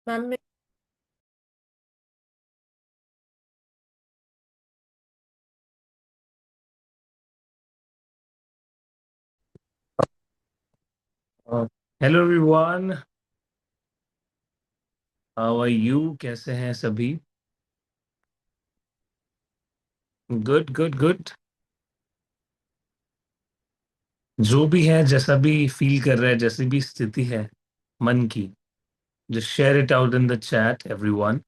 Ma'am. Hello everyone. How are you? कैसे हैं सभी? Good good good. जो भी है, जैसा भी फील कर रहा है, जैसी भी स्थिति है मन की, just share it out in the chat everyone.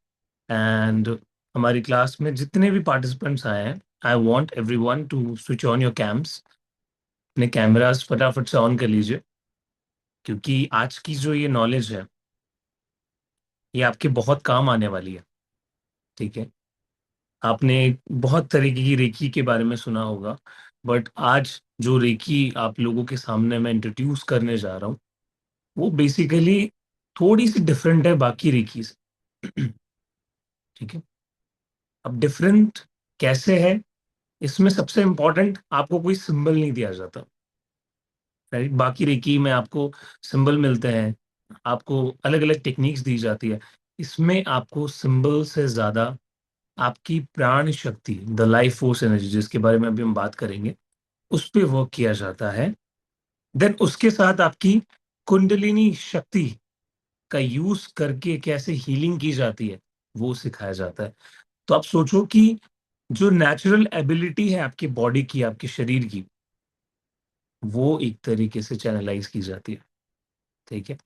And हमारी क्लास में जितने भी पार्टिसिपेंट्स आए हैं, I want everyone to switch on your cams. अपने कैमरास फटाफट से ऑन कर लीजिए, क्योंकि आज की जो ये नॉलेज है, ये आपके बहुत काम आने वाली है। ठीक है। आपने बहुत तरीके की रेकी के बारे में सुना होगा, बट आज जो रेकी आप लोगों के सामने मैं इंट्रोड्यूस करने जा रहा हूँ, वो बेसिकली थोड़ी सी डिफरेंट है बाकी रेकी से। ठीक है। अब डिफरेंट कैसे है? इसमें सबसे इंपॉर्टेंट, आपको कोई सिंबल नहीं दिया जाता। राइट? बाकी रेकी में आपको सिंबल मिलते हैं, आपको अलग अलग टेक्निक्स दी जाती है। इसमें आपको सिंबल से ज्यादा आपकी प्राण शक्ति, द लाइफ फोर्स एनर्जी, जिसके बारे में अभी हम बात करेंगे, उस पे वर्क किया जाता है। देन उसके साथ आपकी कुंडलिनी शक्ति का यूज करके कैसे हीलिंग की जाती है, वो सिखाया जाता है। तो आप सोचो कि जो नेचुरल एबिलिटी है आपकी बॉडी की, आपके शरीर की, वो एक तरीके से चैनलाइज की जाती है। ठीक है।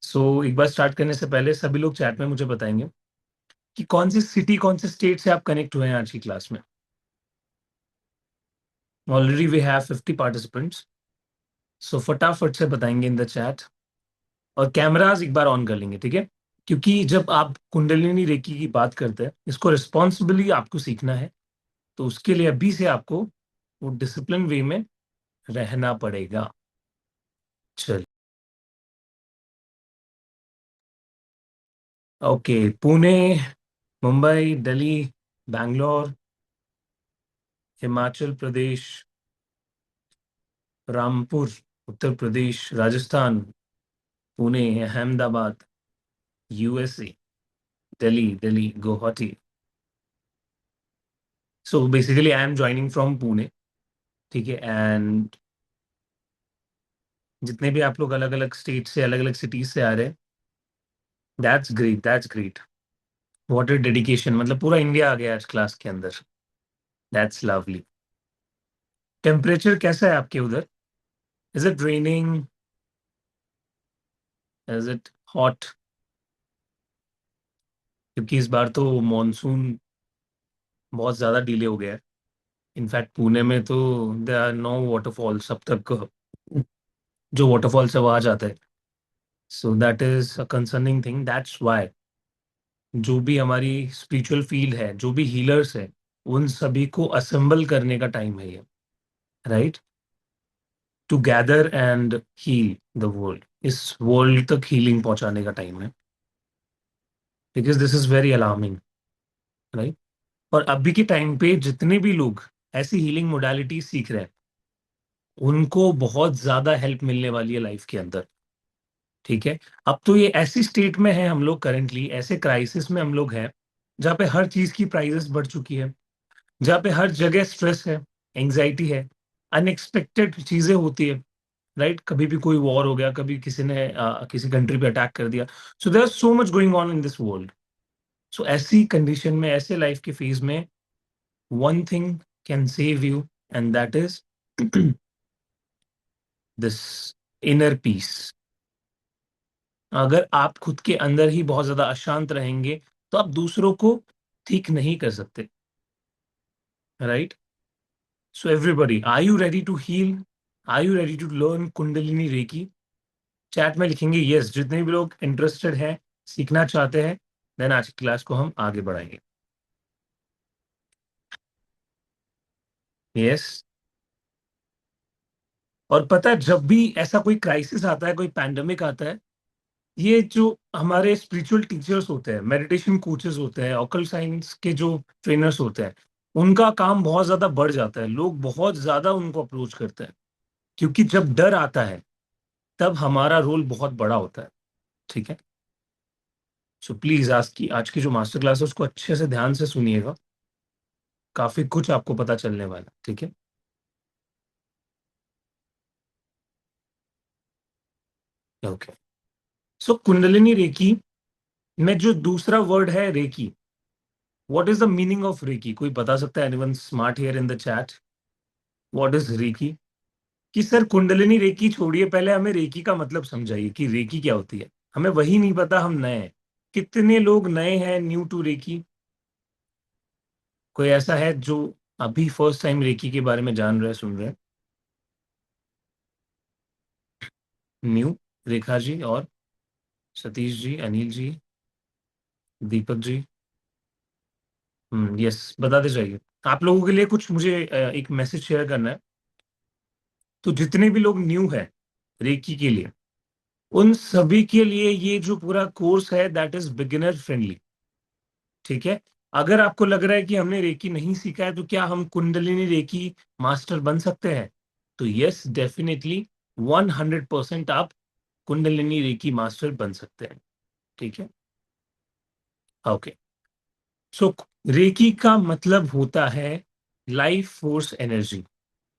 सो एक बार स्टार्ट करने से पहले सभी लोग चैट में मुझे बताएंगे कि कौन सी सिटी, कौन से स्टेट से आप कनेक्ट हुए हैं आज की क्लास में। Already we have 50 participants. So फटाफट से बताएंगे इन द चैट। और कैमरास एक बार ऑन कर लेंगे, ठीक है? क्योंकि जब आप कुंडलिनी रेकी की बात करते हैं, इसको रिस्पॉन्सिबली आपको सीखना है, तो उसके लिए अभी से आपको वो डिसिप्लिन वे में रहना पड़ेगा। चल। Okay. Pune, Mumbai, Delhi, Bangalore, Himachal Pradesh, Rampur, Uttar Pradesh, Rajasthan, Pune, Ahmedabad, USA, Delhi, Delhi, Guwahati. So basically I am joining from Pune. ठीक है। एंड जितने भी आप लोग अलग अलग स्टेट से, अलग अलग सिटीज से आ रहे हैं, that's great, that's great. What a dedication, मतलब पूरा इंडिया आ गया आज क्लास के अंदर। That's lovely. टेम्परेचर कैसा है आपके उधर? Is it raining? Is it hot? क्योंकि इस बार तो मॉनसून बहुत ज्यादा डिले हो गया है। इनफैक्ट पुणे में तो देयर आर नो वाटरफॉल्स अब तक। जो वाटरफॉल से वहां जाता है, so that is a concerning thing. That's why जो भी हमारी स्पिरिचुअल फील्ड है, जो भी हीलर्स है, उन सभी को असेंबल करने का टाइम है ये। Right? Together and heal the world. इस वर्ल्ड तक हीलिंग पहुंचाने का टाइम है, because this is very alarming. Right? और अभी के टाइम पे जितने भी लोग ऐसी हीलिंग मोडालिटी सीख रहे हैं, उनको बहुत ज्यादा हेल्प मिलने वाली है लाइफ के अंदर। ठीक है। अब तो ये ऐसी स्टेट में है हम लोग, करेंटली ऐसे क्राइसिस में हम लोग हैं, जहाँ पे हर चीज की प्राइसेस बढ़ चुकी है, जहाँ पे हर जगह स्ट्रेस है, एंग्जाइटी है, अनएक्सपेक्टेड चीजें होती है। राइट? कभी भी कोई वॉर हो गया, कभी किसी ने किसी कंट्री पे अटैक कर दिया। So there so much going on in this world. So ऐसी कंडीशन में, ऐसे लाइफ के फेज में, one thing can save you, and that is this inner peace. अगर आप खुद के अंदर ही बहुत ज्यादा अशांत रहेंगे, तो आप दूसरों को ठीक नहीं कर सकते। Right? So everybody, are you ready to heal? Are you ready to learn Kundalini reiki? Chat में लिखेंगे यस, जितने भी लोग इंटरेस्टेड हैं, सीखना चाहते हैं। देन आज की क्लास को हम आगे बढ़ाएंगे। यस। और पता है, जब भी ऐसा कोई क्राइसिस आता है, कोई पैंडेमिक आता है, ये जो हमारे स्पिरिचुअल टीचर्स होते हैं, मेडिटेशन कोचेस होते हैं, ऑकल्ट साइंस के जो ट्रेनर्स होते हैं, उनका काम बहुत ज्यादा बढ़ जाता है। लोग बहुत ज्यादा उनको अप्रोच करते हैं, क्योंकि जब डर आता है, तब हमारा रोल बहुत बड़ा होता है। ठीक है। सो प्लीज आज की जो मास्टर क्लास है उसको अच्छे से ध्यान से सुनिएगा, काफी कुछ आपको पता चलने वाला, ठीक है? ओके। सो कुंडलिनी रेकी में जो दूसरा वर्ड है reiki, what is the meaning of reiki? कोई बता सकता है? Anyone smart here in the chat? What is reiki? कि सर कुंडलिनी रेकी छोड़िए, पहले हमें रेकी का मतलब समझाइए कि रेकी क्या होती है। हमें वही नहीं पता, हम नए हैं। कितने लोग नए हैं, न्यू टू रेकी? कोई ऐसा है जो अभी फर्स्ट टाइम रेकी के बारे में जान रहे हैं, सुन रहे हैं? न्यू? रेखा जी और सतीश जी, अनिल जी, दीपक जी। यस, बताते जाइए। आप लोगों के लिए कुछ मुझे एक मैसेज शेयर करना है। तो जितने भी लोग न्यू है रेकी के लिए, उन सभी के लिए ये जो पूरा कोर्स है दैट इज बिगिनर फ्रेंडली, ठीक है? अगर आपको लग रहा है कि हमने रेकी नहीं सीखा है तो क्या हम कुंडलिनी रेकी मास्टर बन सकते हैं? तो यस, डेफिनेटली 100% आप कुंडलिनी रेकी मास्टर बन सकते हैं, ठीक है? ओके। सो रेकी का मतलब होता है लाइफ फोर्स एनर्जी,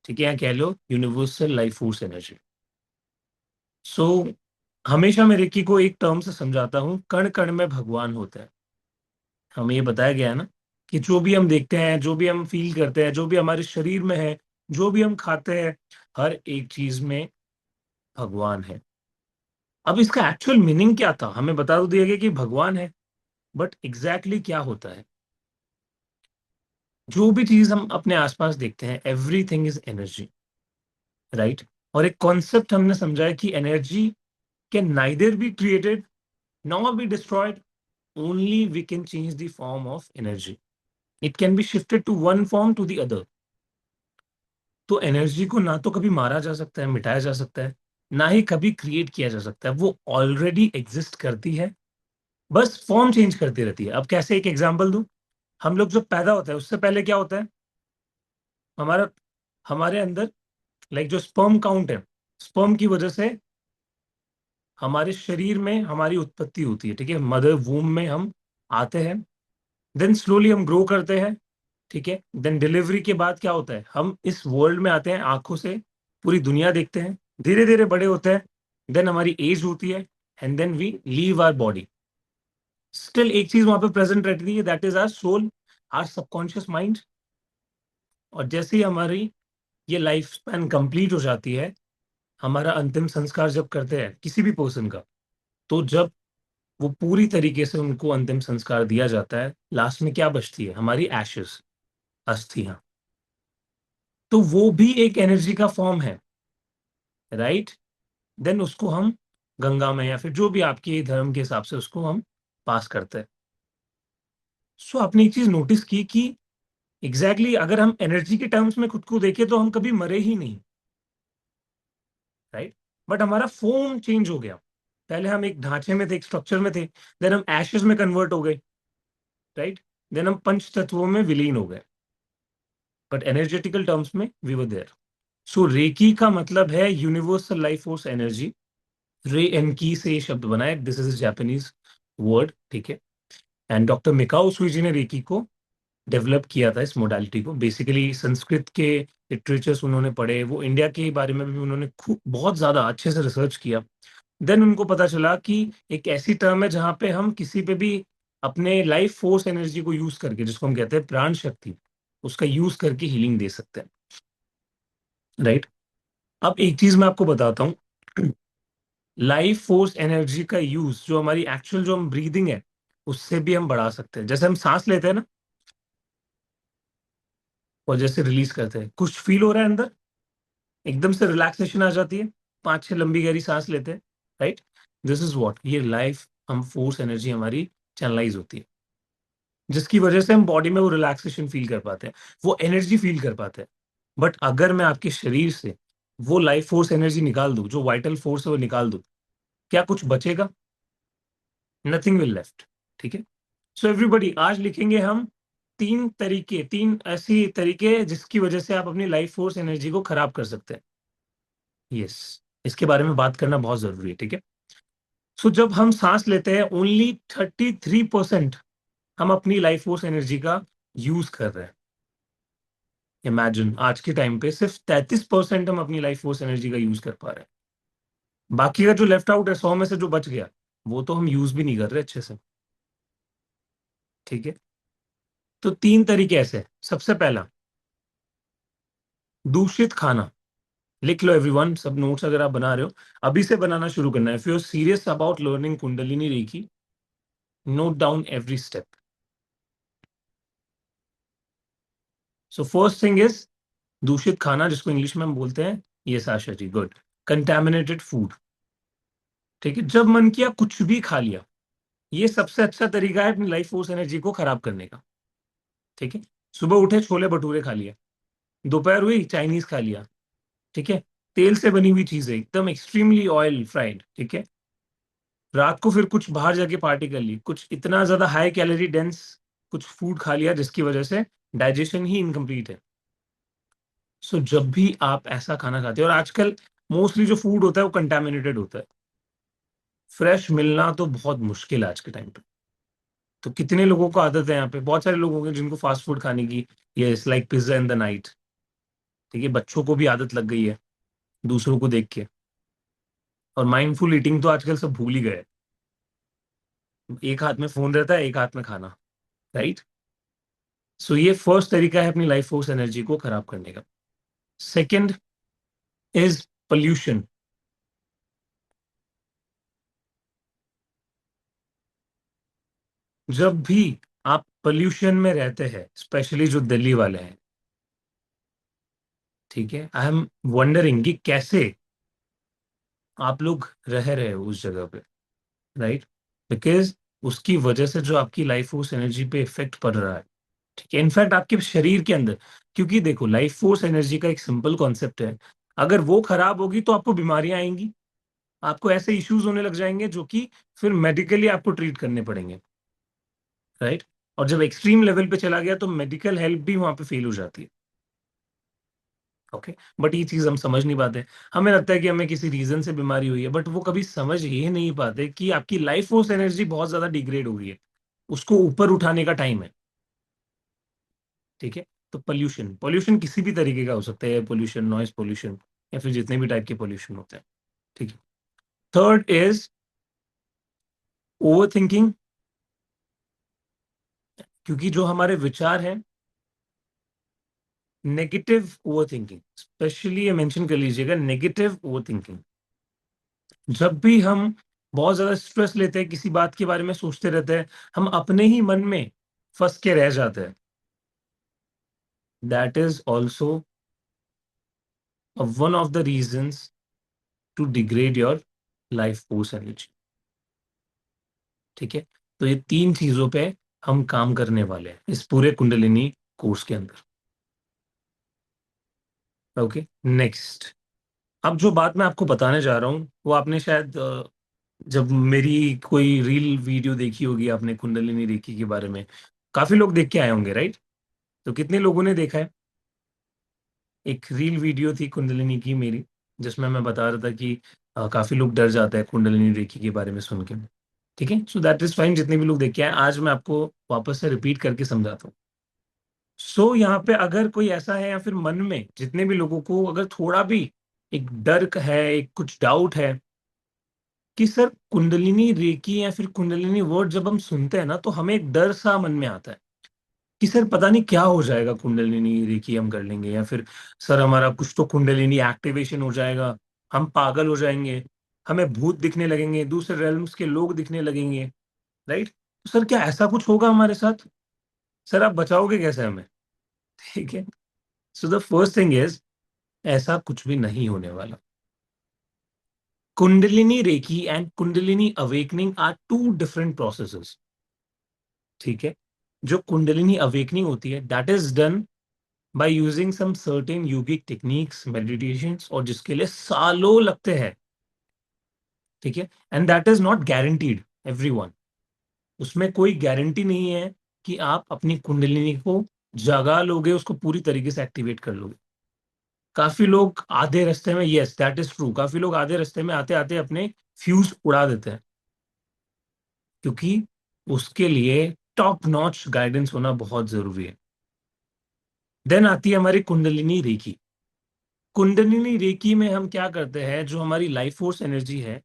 ठीक है? या कह लो यूनिवर्सल लाइफ फोर्स एनर्जी। सो हमेशा मैं रेकी को एक टर्म से समझाता हूँ, कण कण में भगवान होता है। हमें ये बताया गया है ना कि जो भी हम देखते हैं, जो भी हम फील करते हैं, जो भी हमारे शरीर में है, जो भी हम खाते हैं, हर एक चीज में भगवान है। अब इसका एक्चुअल मीनिंग क्या था? हमें बता तो दिया गया कि भगवान है, बट एग्जैक्टली क्या होता है? जो भी चीज हम अपने आसपास देखते हैं, एवरीथिंग इज एनर्जी, राइट? और एक कॉन्सेप्ट हमने समझा है कि energy can neither be created nor be destroyed, only we can change the form of energy. It can be shifted to one form to the other. तो energy को ना तो कभी मारा जा सकता है, मिटाया जा सकता है, ना ही कभी क्रिएट किया जा सकता है। वो ऑलरेडी एग्जिस्ट करती है, बस फॉर्म चेंज करती रहती है। अब कैसे, एक एग्जांपल दूं। हम लोग जब पैदा होता है उससे पहले क्या होता है? हमारा हमारे अंदर लाइक जो स्पर्म काउंट है, स्पर्म की वजह से हमारे शरीर में हमारी उत्पत्ति होती है, ठीक है? मदर वूम में हम आते हैं, देन स्लोली हम ग्रो करते हैं, ठीक है? देन डिलीवरी के बाद क्या होता है? हम इस वर्ल्ड में आते हैं, आंखों से पूरी दुनिया देखते हैं, धीरे धीरे बड़े होते हैं, देन हमारी एज होती है, and then we leave our body. Still एक चीज वहां पे प्रेजेंट रहती है, that is our soul, our subconscious mind. और जैसे ही हमारी ये लाइफ स्पैन कंप्लीट हो जाती है, हमारा अंतिम संस्कार जब करते हैं किसी भी पर्सन का, तो जब वो पूरी तरीके से उनको अंतिम संस्कार दिया जाता है, लास्ट में क्या बचती है? हमारी एशेस, अस्थियां। तो वो भी एक एनर्जी का फॉर्म है, राइट? देन उसको हम गंगा में या फिर जो भी आपके धर्म के हिसाब से उसको हम पास करते हैं। सो आपने एक चीज नोटिस की कि एग्जैक्टली अगर हम एनर्जी के टर्म्स में खुद को देखें तो हम कभी मरे ही नहीं, राइट? बट हमारा फॉर्म चेंज हो गया। पहले हम एक ढांचे में थे, एक स्ट्रक्चर में थे, देन हम एशेस में कन्वर्ट हो गए, राइट? देन हम पंच तत्वों में विलीन हो गए, बट एनर्जेटिकल टर्म्स में we were there. So reiki का मतलब है यूनिवर्सल लाइफ फोर्स एनर्जी। रे एनकी से ये शब्द बना है, दिस इज जापानीज वर्ड, ठीक है? एंड डॉक्टर मिकाओ सुइजी ने रेकी को डेवलप किया था, इस मोडालिटी को। बेसिकली संस्कृत के लिटरेचर्स उन्होंने पढ़े, वो इंडिया के बारे में भी उन्होंने खूब बहुत ज्यादा अच्छे से रिसर्च किया। देन उनको पता चला कि एक ऐसी टर्म है जहां पे हम किसी पे भी अपने लाइफ फोर्स एनर्जी को यूज करके, जिसको हम कहते हैं प्राण शक्ति, उसका यूज करके हीलिंग दे सकते हैं, राइट? अब एक चीज मैं आपको बताता हूँ। लाइफ फोर्स एनर्जी का यूज जो हमारी एक्चुअल जो हम ब्रीदिंग है उससे भी हम बढ़ा सकते हैं। जैसे हम सांस लेते हैं ना, और जैसे रिलीज करते हैं, कुछ फील हो रहा है अंदर, एकदम से रिलैक्सेशन आ जाती है, 5-6 लंबी गहरी सांस लेते हैं, राइट? दिस इज व्हाट, ये लाइफ हम फोर्स एनर्जी हमारी चैनलाइज होती है, जिसकी वजह से हम बॉडी में वो रिलैक्सेशन फील कर पाते हैं, वो एनर्जी फील कर पाते हैं। बट अगर मैं आपके शरीर से वो लाइफ फोर्स एनर्जी निकाल दूं, जो वाइटल फोर्स है वो निकाल दूं, क्या कुछ बचेगा? नथिंग विल लेफ्ट, ठीक है? सो एवरीबॉडी, आज लिखेंगे हम तीन तरीके, तीन ऐसी तरीके जिसकी वजह से आप अपनी लाइफ फोर्स एनर्जी को खराब कर सकते हैं। यस, इसके बारे में बात करना बहुत जरूरी है, ठीक है? सो जब हम सांस लेते हैं ओनली 33% हम अपनी लाइफ फोर्स एनर्जी का यूज कर रहे हैं। इमेजिन आज के टाइम पे सिर्फ 33% हम अपनी लाइफ फोर्स एनर्जी का यूज कर पा रहे हैं। बाकी का जो लेफ्ट आउट है 100 में से जो बच गया वो तो हम यूज भी नहीं कर रहे अच्छे से। ठीक है। तो तीन तरीके ऐसे हैं। सबसे पहला, दूषित खाना। लिख लो एवरीवन, सब नोट्स अगर आप बना रहे हो अभी से बनाना शुरू करना है। If you are serious about learning Kundalini reiki, note down every step. So first thing is दूषित खाना, जिसको इंग्लिश में हम बोलते हैं, ये Asha ji, good, contaminated food. ठीक है, जब मन किया कुछ भी खा लिया, ये सबसे अच्छा तरीका है अपनी लाइफ फोर्स एनर्जी को खराब करने का। ठीक है, सुबह उठे छोले भटूरे खा लिया, दोपहर हुई चाइनीज खा लिया, ठीक है, तेल से बनी हुई चीजें एकदम एक्सट्रीमली ऑयल फ्राइड, ठीक है, रात को फिर कुछ बाहर जाके पार्टी कर ली, कुछ इतना ज्यादा हाई कैलोरी डेंस कुछ फूड खा लिया जिसकी वजह से डाइजेशन ही इनकम्प्लीट है। सो जब भी आप ऐसा खाना खाते हो, और आजकल मोस्टली जो फूड होता है वो कंटामिनेटेड होता है, फ्रेश मिलना तो बहुत मुश्किल है आज के टाइम पे। तो कितने लोगों को आदत है, यहाँ पे बहुत सारे लोग होंगे जिनको फास्ट फूड खाने की, ये it's like pizza in the night. ठीक है, बच्चों को भी आदत लग गई है दूसरों को देख के, और माइंडफुल ईटिंग तो आजकल सब भूल ही गए। एक हाथ में फोन रहता है, एक हाथ में खाना, राइट। सो ये फर्स्ट तरीका है अपनी लाइफ फोर्स एनर्जी को खराब करने का। Second is pollution. जब भी आप पोल्यूशन में रहते हैं, स्पेशली जो दिल्ली वाले हैं, ठीक है, आई एम वंडरिंग कि कैसे आप लोग रह रहे हो उस जगह पे, राइट। बिकॉज उसकी वजह से जो आपकी लाइफ फोर्स एनर्जी पे इफेक्ट पड़ रहा है, ठीक है, इनफैक्ट आपके शरीर के अंदर। क्योंकि देखो, लाइफ फोर्स एनर्जी का एक सिंपल कॉन्सेप्ट है, अगर वो खराब होगी तो आपको बीमारियां आएंगी, आपको ऐसे इश्यूज होने लग जाएंगे जो कि फिर मेडिकली आपको ट्रीट करने पड़ेंगे, राइट। और जब एक्सट्रीम लेवल पे चला गया तो मेडिकल हेल्प भी वहां पे फेल हो जाती है। ओके, बट ये चीज हम समझ नहीं पाते। हमें लगता है कि हमें किसी रीजन से बीमारी हुई है, बट वो कभी समझ ही नहीं पाते कि आपकी लाइफ फोर्स एनर्जी बहुत ज्यादा डिग्रेड हो गई है, उसको ऊपर उठाने का टाइम है। ठीक है, तो पोल्यूशन, पोल्यूशन किसी भी तरीके का हो सकता है, एयर पोल्यूशन, नॉइज पोल्यूशन, या फिर जितने भी टाइप के पोल्यूशन होते हैं। ठीक है। Third is over thinking. क्योंकि जो हमारे विचार हैं, नेगेटिव ओवर थिंकिंग, स्पेशली ये मेंशन कर लीजिएगा, नेगेटिव ओवर थिंकिंग। जब भी हम बहुत ज्यादा स्ट्रेस लेते हैं, किसी बात के बारे में सोचते रहते हैं, हम अपने ही मन में फंस के रह जाते हैं। That is also one of the reasons to degrade your life force energy. ठीक है, तो ये तीन चीजों पे हम काम करने वाले हैं इस पूरे कुंडलिनी कोर्स के अंदर। Okay, next. अब जो बात मैं आपको बताने जा रहा हूँ वो आपने शायद जब मेरी कोई रील वीडियो देखी होगी आपने कुंडलिनी रेकी के बारे में, काफी लोग देख के आए होंगे, राइट। तो कितने लोगों ने देखा है? एक रील वीडियो थी कुंडलिनी की मेरी, जिसमें मैं बता रहा था कि काफी लोग डर जाते हैं कुंडलिनी रेकी के बारे में सुन के। ठीक है, सो दैट इज फाइन, जितने भी लोग देख के आए, आज मैं आपको वापस से रिपीट करके समझाता हूँ। सो यहाँ पे अगर कोई ऐसा है, या फिर मन में जितने भी लोगों को अगर थोड़ा भी एक डर है, एक कुछ डाउट है कि सर कुंडलिनी रेकी या फिर कुंडलिनी वर्ड जब हम सुनते हैं ना तो हमें एक डर सा मन में आता है कि सर पता नहीं क्या हो जाएगा, कुंडलिनी रेकी हम कर लेंगे, या फिर सर हमारा कुछ तो कुंडलिनी एक्टिवेशन हो जाएगा, हम पागल हो जाएंगे, हमें भूत दिखने लगेंगे, दूसरे रेल्म्स के लोग दिखने लगेंगे, राइट। तो सर क्या ऐसा कुछ होगा हमारे साथ? सर आप बचाओगे कैसे हमें? ठीक है, so the first thing is, ऐसा कुछ भी नहीं होने वाला। Kundalini reiki and Kundalini awakening are two different processes. ठीक है, जो कुंडलिनी अवेकनिंग होती है that is done by using some certain yogic techniques, meditations, और जिसके लिए सालों लगते हैं। ठीक है, and that is not guaranteed everyone. उसमें कोई गारंटी नहीं है कि आप अपनी कुंडलिनी को जगा लोगे, उसको पूरी तरीके से एक्टिवेट कर लोगे। काफी लोग आधे रास्ते में, यस दैट इज ट्रू, काफी लोग आधे रास्ते में आते आते अपने फ्यूज उड़ा देते हैं। क्योंकि उसके लिए टॉप नॉच गाइडेंस होना बहुत जरूरी है। देन आती है हमारी कुंडलिनी रेकी। कुंडलिनी रेकी में हम क्या करते हैं, जो हमारी लाइफ फोर्स एनर्जी है,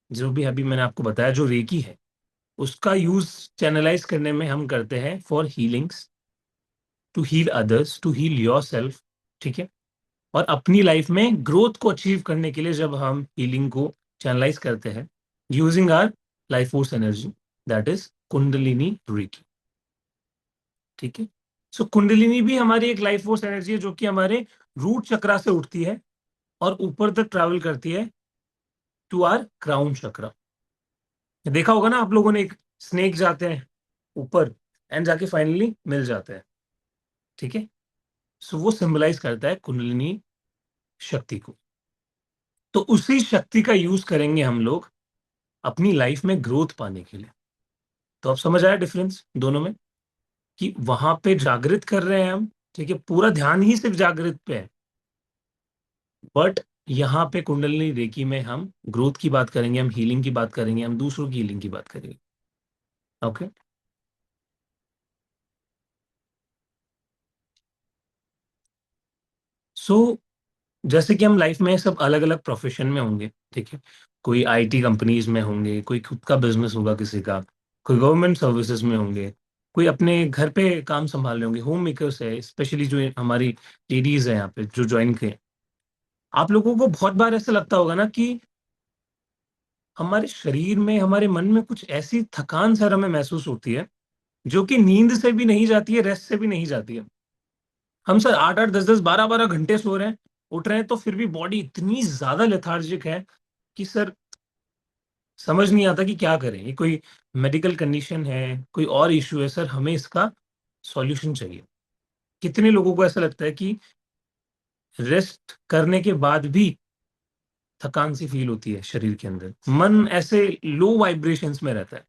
जो भी अभी मैंने आपको बताया जो रेकी है, उसका यूज चैनलाइज करने में हम करते हैं for healings, to heal others, to heal yourself. ठीक है। और अपनी लाइफ में ग्रोथ को अचीव करने के लिए जब हम हीलिंग को चैनलाइज करते हैं using our life force energy, that is Kundalini reiki. ठीक है। सो कुंडलिनी भी हमारी एक लाइफ फोर्स एनर्जी है जो कि हमारे रूट चक्रा से उठती है और ऊपर तक ट्रैवल करती है टू आर क्राउन चक्रा। देखा होगा ना आप लोगों ने, एक स्नेक जाते हैं ऊपर एंड जाके फाइनली मिल जाते हैं। ठीक है। सो वो सिंबलाइज करता है कुंडलिनी शक्ति को। तो उसी शक्ति का यूज करेंगे हम लोग अपनी लाइफ में ग्रोथ पाने के लिए। तो अब समझ आया डिफरेंस दोनों में, कि वहां पे जागृत कर रहे हैं हम, ठीक है, पूरा ध्यान ही सिर्फ जागृत पे है। बट यहाँ पे कुंडलिनी रेकी में हम ग्रोथ की बात करेंगे, हम हीलिंग की बात करेंगे, हम दूसरों की हीलिंग की बात करेंगे। ओके। सो जैसे कि हम लाइफ में सब अलग अलग प्रोफेशन में होंगे, ठीक है, कोई आईटी कंपनीज में होंगे, कोई खुद का बिजनेस होगा किसी का, कोई गवर्नमेंट सर्विसेज में होंगे, कोई अपने घर पे काम संभाल रहे होंगे, होम मेकर्स है, स्पेशली जो हमारी लेडीज है यहाँ पे जो ज्वाइन किए। आप लोगों को बहुत बार ऐसा लगता होगा ना कि हमारे शरीर में, हमारे मन में कुछ ऐसी थकान सर हमें महसूस होती है जो कि नींद से भी नहीं जाती है, रेस्ट से भी नहीं जाती है। हम सर 8-8, 10-10, 12-12 घंटे सो रहे हैं, उठ रहे हैं, तो फिर भी बॉडी इतनी ज्यादा लेथार्जिक है कि सर समझ नहीं आता कि क्या करें। ये कोई मेडिकल कंडीशन है, कोई और इश्यू है सर, हमें इसका सॉल्यूशन चाहिए। कितने लोगों को ऐसा लगता है कि रेस्ट करने के बाद भी थकान सी फील होती है शरीर के अंदर, मन ऐसे लो वाइब्रेशंस में रहता है।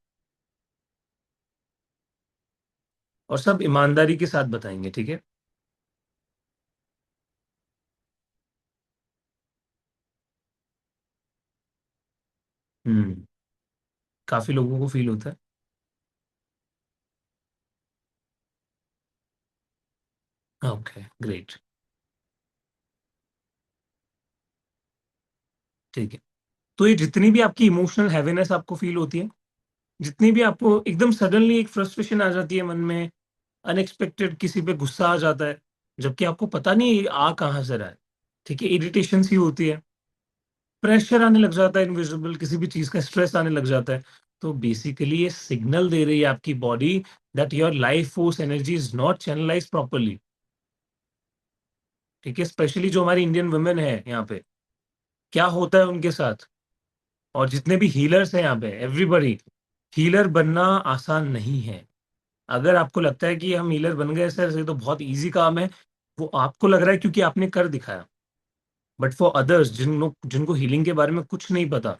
और सब ईमानदारी के साथ बताएंगे, ठीक है। हम्म। काफी लोगों को फील होता है। Okay great. ठीक है। तो ये जितनी भी आपकी इमोशनल हैवीनेस आपको फील होती है, जितनी भी आपको एकदम सडनली एक फ्रस्ट्रेशन आ जाती है मन में, अनएक्सपेक्टेड किसी पे गुस्सा आ जाता है, जबकि आपको पता नहीं ये आ कहाँ से रहा है, ठीक है, इरिटेशन सी होती है, प्रेशर आने लग जाता है इनविजिबल किसी भी चीज का, स्ट्रेस आने लग जाता है, तो बेसिकली ये सिग्नल दे रही है आपकी body that your life force energy is not channelize properly. ठीक है। स्पेशली जो हमारी इंडियन वुमेन है यहाँ पे, क्या होता है उनके साथ, और जितने भी हीलर्स हैं यहाँ पे, एवरीबॉडी, हीलर बनना आसान नहीं है। अगर आपको लगता है कि हम हीलर बन गए सर, ये तो बहुत इजी काम है, वो आपको लग रहा है क्योंकि आपने कर दिखाया। बट फॉर अदर्स, जिनको हीलिंग के बारे में कुछ नहीं पता,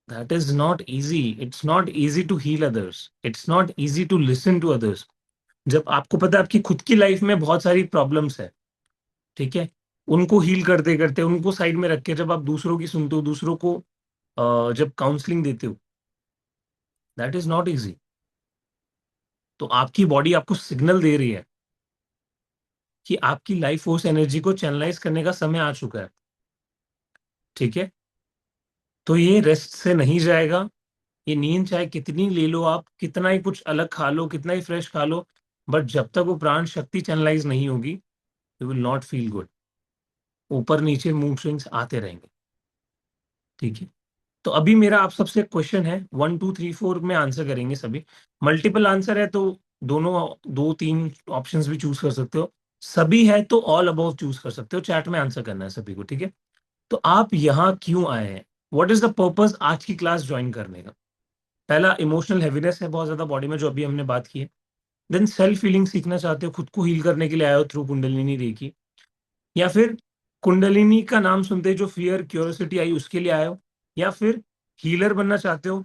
that is not easy. It's not easy to heal others, it's not easy to listen to others. जब आपको पता है आपकी खुद की लाइफ में बहुत सारी प्रॉब्लम्स है, ठीक है, उनको हील करते करते, उनको साइड में रख के जब आप दूसरों की सुनते हो, दूसरों को जब काउंसलिंग देते हो, दैट इज नॉट इजी। तो आपकी बॉडी आपको सिग्नल दे रही है कि आपकी लाइफ फोर्स एनर्जी को चैनलाइज करने का समय आ चुका है। ठीक है। तो ये रेस्ट से नहीं जाएगा। ये नींद चाहे कितनी ले लो, आप कितना ही कुछ अलग खा लो, कितना ही फ्रेश खा लो, बट जब तक वो प्राण शक्ति चैनलाइज नहीं होगी, you will not feel good. ऊपर नीचे मूड स्विंग्स आते रहेंगे। ठीक है। तो अभी मेरा आप सबसे क्वेश्चन है, 1 2 3 4 में आंसर करेंगे सभी। मल्टीपल आंसर है तो दोनों, 2 3 ऑप्शंस भी चूज कर सकते हो। सभी है तो ऑल अबव चूज कर सकते हो, चैट में आंसर करना है सभी को, ठीक है। तो आप यहाँ क्यों आए हैं, व्हाट इज द पर्पस आज की क्लास ज्वाइन करने का? पहला, इमोशनल हैवीनेस है बहुत ज्यादा बॉडी में, जो अभी हमने बात की है। देन सेल्फ हीलिंग सीखना चाहते हो, खुद को हील करने के लिए आए हो थ्रू कुंडलिनी रेकी, या फिर कुंडलिनी का नाम सुनते ही जो फियर क्यूरियोसिटी आई उसके लिए आए हो, या फिर हीलर बनना चाहते हो,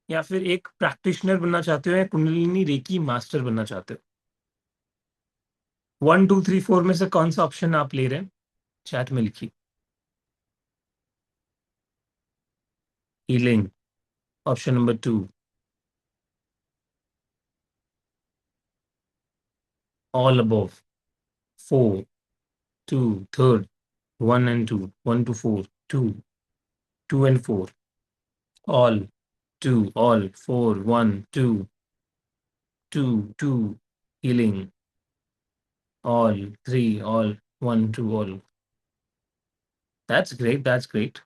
या फिर एक प्रैक्टिशनर बनना चाहते हो, या कुंडलिनी रेकी मास्टर बनना चाहते हो? 1 2 3 4 में से कौन सा ऑप्शन आप ले रहे हैं? चैट में लिखिए। Healing, option number 2। all above. 4, 2, third, 1 and 2, 1 to 4, 2, 2 and 4, all, 2, all, 4, 1, 2, 2, 2, healing, all, 3, all, 1, 2, all. That's great, that's great.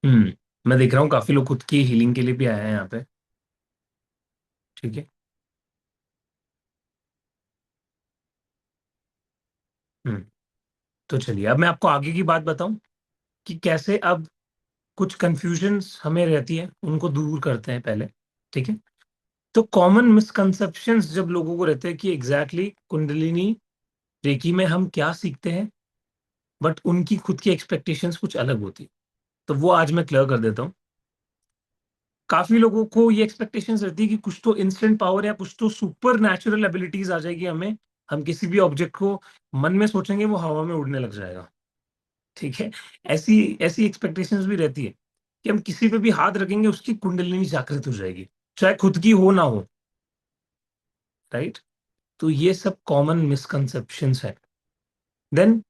मैं देख रहा हूँ काफी लोग खुद की हीलिंग के लिए भी आए हैं यहाँ पे। ठीक है। हम्म तो चलिए अब मैं आपको आगे की बात बताऊं कि कैसे अब कुछ कंफ्यूजन्स हमें रहती है उनको दूर करते हैं पहले। ठीक है। तो कॉमन मिसकंसेप्शंस जब लोगों को रहते हैं कि कुंडलिनी रेकी में हम क्या सीखते हैं, बट उनकी खुद की एक्सपेक्टेशंस कुछ अलग होती है। तो वो आज मैं क्लियर कर देता हूँ। काफी लोगों को ये एक्सपेक्टेशंस रहती है कि कुछ तो इंस्टेंट पावर या कुछ तो सुपर नेचुरल एबिलिटीज आ जाएगी हमें। हम किसी भी ऑब्जेक्ट को मन में सोचेंगे वो हवा में उड़ने लग जाएगा। ठीक है। ऐसी ऐसी एक्सपेक्टेशंस भी रहती है कि हम किसी पे भी हाथ रखेंगे उसकी कुंडलिनी जागृत हो जाएगी, चाहे खुद की हो ना हो। राइट। तो ये सब कॉमन मिसकंसेप्शंस है। देन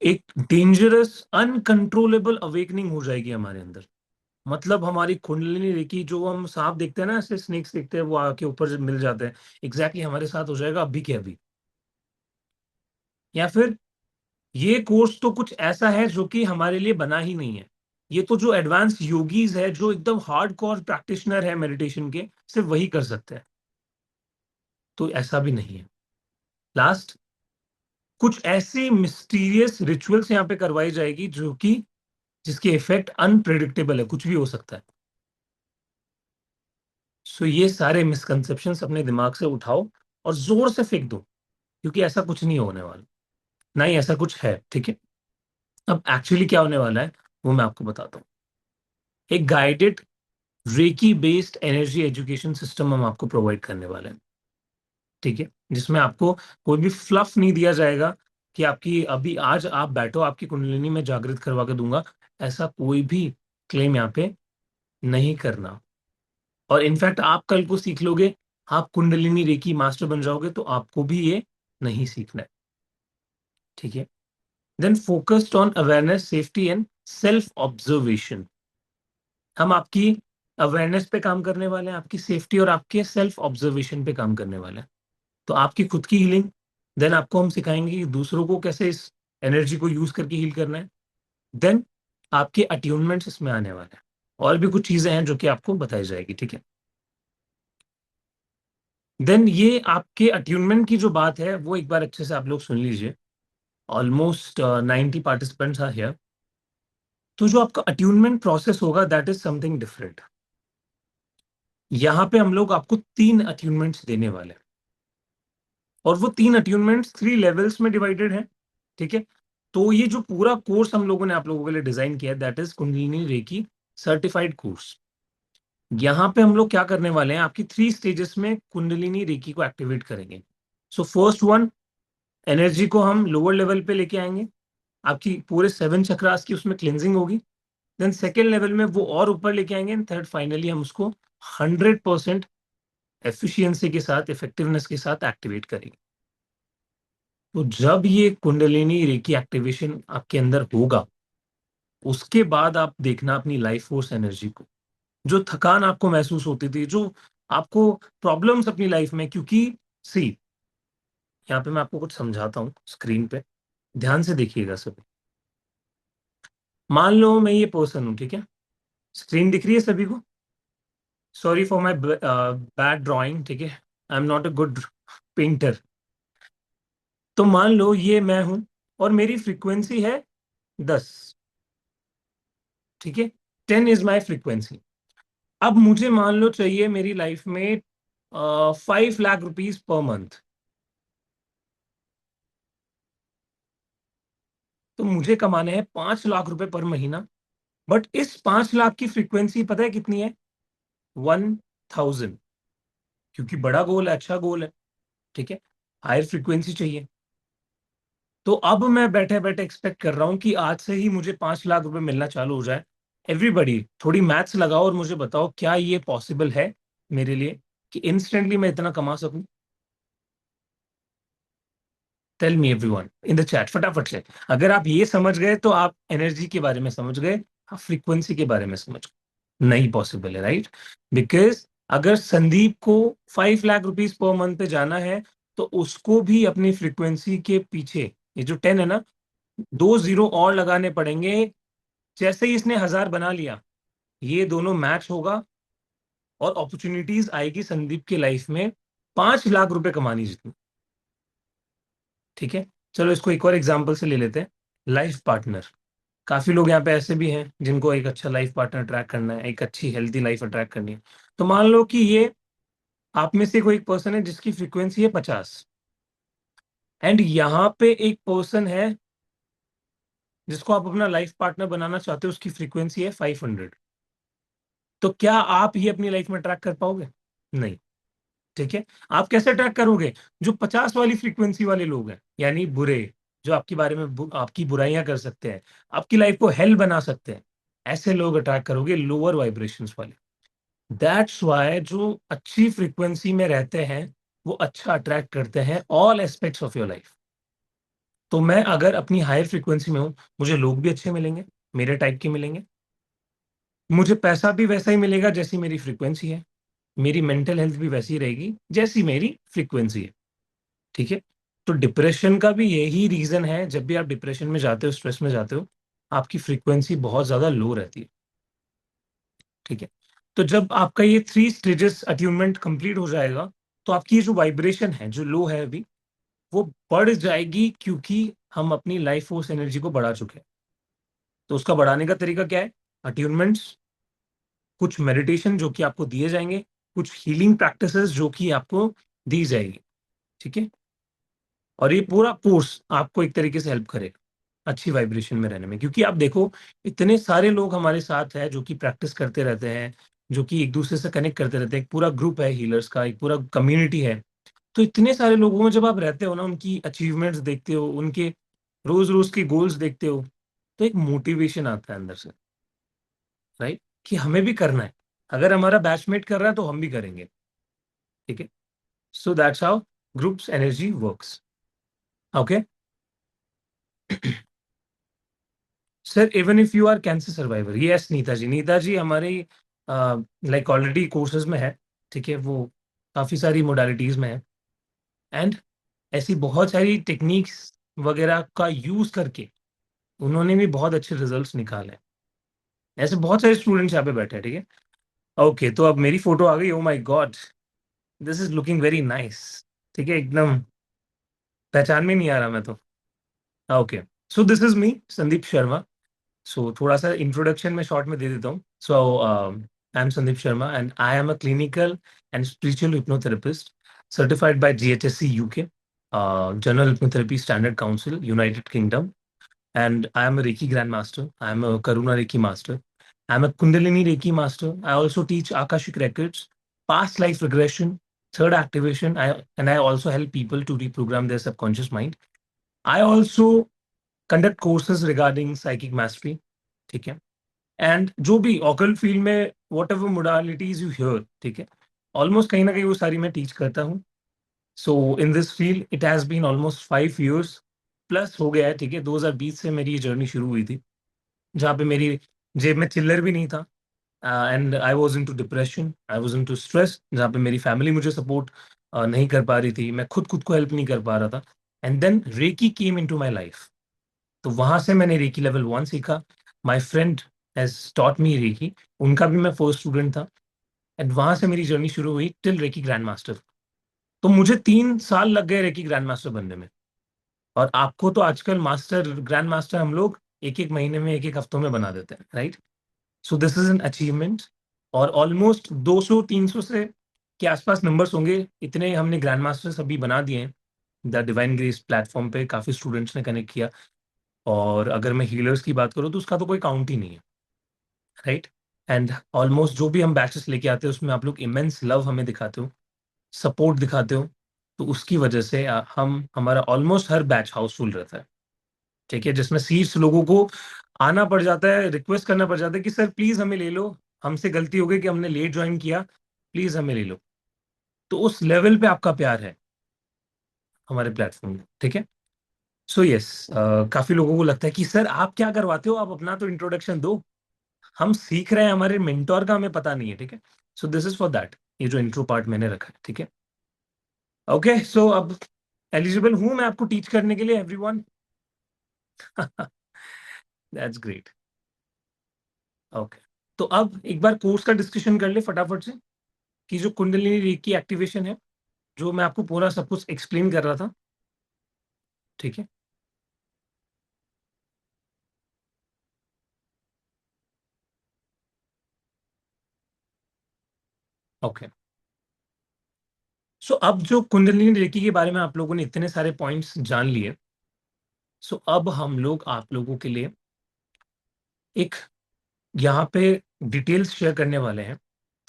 एक डेंजरस अनकंट्रोलेबल अवेकनिंग हो जाएगी हमारे अंदर। मतलब हमारी कुंडलिनी रेकी, जो हम सांप देखते हैं ना, ऐसे स्नेक्स देखते हैं वो आके ऊपर से मिल जाते हैं, एग्जैक्टली हमारे साथ हो जाएगा अभी के अभी। या फिर ये कोर्स तो कुछ ऐसा है जो कि हमारे लिए बना ही नहीं है। ये तो जो एडवांस योगीज है, जो एकदम हार्ड कोर प्रैक्टिशनर है मेडिटेशन के, सिर्फ वही कर सकते हैं। तो ऐसा भी नहीं है। लास्ट, कुछ ऐसे मिस्टीरियस रिचुअल्स यहाँ पे करवाई जाएगी जो कि जिसके इफेक्ट अनप्रिडिक्टेबल है, कुछ भी हो सकता है। सो ये सारे मिसकंसेप्शंस अपने दिमाग से उठाओ और जोर से फेंक दो, क्योंकि ऐसा कुछ नहीं होने वाला। ना ही ऐसा कुछ है। ठीक है। अब एक्चुअली क्या होने वाला है वो मैं आपको बताता हूँ। एक guided reiki based energy education system हम आपको प्रोवाइड करने वाले हैं। ठीक है। जिसमें आपको कोई भी फ्लफ नहीं दिया जाएगा कि आपकी अभी आज आप बैठो आपकी कुंडलिनी में जागृत करवा के दूंगा। ऐसा कोई भी क्लेम यहाँ पे नहीं करना। और इनफैक्ट आप कल को सीख लोगे, आप कुंडलिनी रेकी मास्टर बन जाओगे, तो आपको भी ये नहीं सीखना है। ठीक है। Then focused on awareness, safety and self observation. हम आपकी अवेयरनेस पे काम करने वाले हैं, आपकी सेफ्टी और आपके सेल्फ ऑब्जर्वेशन पे काम करने वाले हैं। तो आपकी खुद की हीलिंग, देन आपको हम सिखाएंगे कि दूसरों को कैसे इस एनर्जी को यूज करके हील करना है। देन आपके अट्यूनमेंट्स इसमें आने वाले हैं। और भी कुछ चीजें हैं जो कि आपको बताई जाएगी। ठीक है। देन ये आपके अट्यूनमेंट की जो बात है वो एक बार अच्छे से आप लोग सुन लीजिए। Almost 90 participants are here. तो जो आपका अट्यूनमेंट प्रोसेस होगा दैट इज समथिंग डिफरेंट। यहाँ पे हम लोग आपको 3 अट्यूनमेंट्स देने वाले हैं, और वो 3 अट्यूनमेंट्स 3 लेवल्स में डिवाइडेड है। ठीक है। तो ये जो पूरा कोर्स हम लोगों ने आप लोगों के लिए डिजाइन किया है that is Kundalini reiki certified course. यहाँ पे हम लोग क्या करने वाले हैं, आपकी 3 स्टेजेस में कुंडलिनी रेकी को एक्टिवेट करेंगे। सो फर्स्ट वन, एनर्जी को हम लोअर लेवल पे लेके आएंगे, आपकी पूरे 7 चक्रास की उसमें क्लिनजिंग होगी। देन सेकेंड लेवल में वो और ऊपर लेके आएंगे। थर्ड फाइनली हम उसको 100% एफिशिएंसी के साथ, इफेक्टिवनेस के साथ एक्टिवेट करेंगे। तो जब ये कुंडलिनी रेकी एक्टिवेशन आपके अंदर होगा, उसके बाद आप देखना अपनी लाइफ फोर्स एनर्जी को, जो थकान आपको महसूस होती थी, जो आपको प्रॉब्लम्स अपनी लाइफ में, क्योंकि सी यहाँ पे मैं आपको कुछ समझाता हूँ स्क्रीन पे, ध्यान से देखिएगा सभी। मान लो मैं ये पर्सन हूँ। ठीक है। स्क्रीन दिख रही है सभी को? Sorry for my bad drawing. ठीक है। I am not a good painter. तो मान लो ये मैं हूं और मेरी फ्रीक्वेंसी है 10। ठीक है। 10 इज माई फ्रीक्वेंसी। अब मुझे मान लो चाहिए मेरी लाइफ में 5 लाख रुपीज पर मंथ। तो मुझे कमाने हैं 5 लाख रुपए पर महीना। बट इस 5 लाख की फ्रीक्वेंसी पता है कितनी है? 1000। क्योंकि बड़ा गोल है, अच्छा गोल है। ठीक है। हायर फ्रीक्वेंसी चाहिए। तो अब मैं बैठे बैठे एक्सपेक्ट कर रहा हूं कि आज से ही मुझे 5 लाख रुपए मिलना चालू हो जाए। एवरीबडी थोड़ी मैथ्स लगाओ और मुझे बताओ क्या ये पॉसिबल है मेरे लिए कि इंस्टेंटली मैं इतना कमा सकूं। Tell me everyone in the chat फटाफट से। अगर आप ये समझ गए तो आप एनर्जी के बारे में समझ गए, आप फ्रीक्वेंसी के बारे में समझ गए। नहीं पॉसिबल है, राइट? बिकॉज अगर संदीप को 5 लाख रुपीज पर मंथ पे जाना है, तो उसको भी अपनी फ्रीक्वेंसी के पीछे ये जो 10 है ना, 2 जीरो और लगाने पड़ेंगे। जैसे ही इसने 1000 बना लिया, ये दोनों मैच होगा और अपॉर्चुनिटीज आएगी संदीप की लाइफ में 5 लाख रुपए कमानी जितनी। ठीक है, चलो इसको एक और एग्जांपल से ले लेते हैं। Life partner. काफी लोग यहाँ पे ऐसे भी हैं जिनको एक अच्छा लाइफ पार्टनर अट्रैक्ट करना है, एक अच्छी हेल्थी लाइफ अट्रैक्ट करनी है। तो मान लो कि ये आप में से कोई एक पर्सन है जिसकी फ्रीक्वेंसी है 50, एंड यहाँ पे एक पर्सन है जिसको आप अपना लाइफ पार्टनर बनाना चाहते हो, उसकी फ्रीक्वेंसी है 500। तो क्या आप ये अपनी लाइफ में ट्रैक कर पाओगे? नहीं। ठीक है, आप कैसे ट्रैक करोगे? जो 50 वाली फ्रीक्वेंसी वाले लोग हैं, यानी बुरे, जो आपके बारे में आपकी बुराइयां कर सकते हैं, आपकी लाइफ को हेल बना सकते हैं, ऐसे लोग अट्रैक्ट करोगे, लोअर वाइब्रेशंस वाले। दैट्स वाई जो अच्छी फ्रीक्वेंसी में रहते हैं वो अच्छा अट्रैक्ट करते हैं all aspects of your life. तो मैं अगर अपनी हायर फ्रीक्वेंसी में हूं, मुझे लोग भी अच्छे मिलेंगे, मेरे टाइप के मिलेंगे, मुझे पैसा भी वैसा ही मिलेगा जैसी मेरी फ्रीक्वेंसी है, मेरी मेंटल हेल्थ भी वैसी रहेगी जैसी मेरी फ्रीक्वेंसी है। ठीक है, तो डिप्रेशन का भी यही रीजन है। जब भी आप डिप्रेशन में जाते हो, स्ट्रेस में जाते हो, आपकी फ्रीक्वेंसी बहुत ज्यादा लो रहती है। ठीक है, तो जब आपका ये 3 स्टेजेस अट्यूनमेंट कंप्लीट हो जाएगा, तो आपकी ये जो वाइब्रेशन है जो लो है अभी, वो बढ़ जाएगी, क्योंकि हम अपनी लाइफ फोर्स एनर्जी को बढ़ा चुके हैं। तो उसका बढ़ाने का तरीका क्या है? अट्यूनमेंट्स, कुछ मेडिटेशन जो कि आपको दिए जाएंगे, कुछ हीलिंग प्रैक्टिसेस जो कि आपको दी जाएगी। ठीक है, और ये पूरा कोर्स आपको एक तरीके से हेल्प करेगा अच्छी वाइब्रेशन में रहने में। क्योंकि आप देखो, इतने सारे लोग हमारे साथ हैं जो कि प्रैक्टिस करते रहते हैं, जो कि एक दूसरे से कनेक्ट करते रहते हैं, एक पूरा ग्रुप है हीलर्स का, एक पूरा कम्युनिटी है। तो इतने सारे लोगों में जब आप रहते हो ना, उनकी अचीवमेंट्स देखते हो, उनके रोज रोज के गोल्स देखते हो, तो एक मोटिवेशन आता है अंदर से, राइट? कि हमें भी करना है, अगर हमारा बैचमेट कर रहा है तो हम भी करेंगे। ठीक है, so that's how groups energy works. Okay sir, even if you are cancer survivor, yes Neeta ji, Neeta ji हमारे लाइक ऑलरेडी कोर्सेज में है। ठीक है, वो काफी सारी मोडालिटीज में है, एंड ऐसी बहुत सारी टेक्निक्स वगैरह का यूज करके उन्होंने भी बहुत अच्छे रिजल्ट्स निकाले हैं। ऐसे बहुत सारे स्टूडेंट्स यहाँ पे बैठे हैं। ठीक है, ओके, तो अब मेरी फोटो आ गई। Oh my God, this is looking very nice. ठीक है, एकदम पहचान में नहीं आ रहा मैं तो। Okay, so this is me, Sandeep Sharma. So थोड़ा सा इंट्रोडक्शन में शॉर्ट में दे देता हूँ। So I am Sandeep Sharma and I am a clinical and spiritual hypnotherapist certified by GHSC UK, General Hypnotherapy Standard Council, United Kingdom, and I am a Reiki Grandmaster. I am a Karuna Reiki Master. I am a Kundalini Reiki Master. I also teach Akashic Records, past life regression, third activation, and I also help people to reprogram their subconscious mind. I also conduct courses regarding psychic mastery. ठीक है, and जो भी occult field में what ever modalities you here, ठीक है, almost कहीं ना कहीं वो सारी मैं टीच करता हूँ। So in this field it has been almost 5 years plus हो गया है। ठीक है, 2020 से मेरी ये जर्नी शुरू हुई थी, जहाँ पे मेरी जेब में चिल्लर भी नहीं था, and I was into depression, I was into stress, जहाँ पे मेरी फैमिली मुझे सपोर्ट नहीं कर पा रही थी, मैं खुद को हेल्प नहीं कर पा रहा था। And then reiki came into my life. तो वहां से मैंने रेकी लेवल 1 सीखा। My friend has taught me reiki, उनका भी मैं फर्स्ट स्टूडेंट था, एंड वहां से मेरी जर्नी शुरू हुई टिल रेकी ग्रैंड मास्टर। तो मुझे 3 साल लग गए रेकी ग्रैंड मास्टर बनने में। और आपको तो आजकल मास्टर, ग्रैंड मास्टर हम लोग एक एक महीने में, एक एक हफ्तों में बना देते हैं, right? So this is an achievement. और ऑलमोस्ट 200-300 से के आसपास नंबर्स होंगे, इतने हमने ग्रैंड मास्टर्स अभी बना दिए हैं। द डिवाइन ग्रेस प्लेटफॉर्म पे काफी स्टूडेंट्स ने कनेक्ट किया। और अगर मैं हीलर्स की बात करूँ तो उसका तो कोई काउंट ही नहीं है, राइट? एंड ऑलमोस्ट जो भी हम बैचेस लेके आते हैं उसमें आप लोग इमेंस लव हमें दिखाते हो, सपोर्ट दिखाते हो। तो उसकी वजह से हम हमारा ऑलमोस्ट हर बैच हाउसफुल रहता है। ठीक है, जिसमें सीट्स लोगों को आना पड़ जाता है, रिक्वेस्ट करना पड़ जाता है कि सर प्लीज हमें ले लो, हमसे गलती हो गई कि हमने लेट ज्वाइन किया, प्लीज हमें ले लो। तो उस लेवल पे आपका प्यार है हमारे प्लेटफॉर्म में। ठीक है, सो यस, काफी लोगों को लगता है कि सर आप क्या करवाते हो, आप अपना तो इंट्रोडक्शन दो। हम सीख रहे हैं, हमारे मेंटोर का हमें पता नहीं है, ठीक है। सो दिस इज फॉर दैट, ये जो इंट्रो पार्ट मैंने रखा है, ठीक है। ओके, सो अब एलिजिबल हूं मैं आपको टीच करने के लिए, एवरीवन। That's great. ओके, तो अब एक बार कोर्स का डिस्कशन कर ले फटाफट से, कि जो कुंडलिनी रेकी एक्टिवेशन है, जो मैं आपको पूरा सब कुछ एक्सप्लेन कर रहा था, ठीक है। ओके, सो अब जो कुंडलिनी रेकी के बारे में आप लोगों ने इतने सारे पॉइंट्स जान लिए, सो अब हम लोग आप लोगों के लिए एक यहाँ पे डिटेल्स शेयर करने वाले हैं।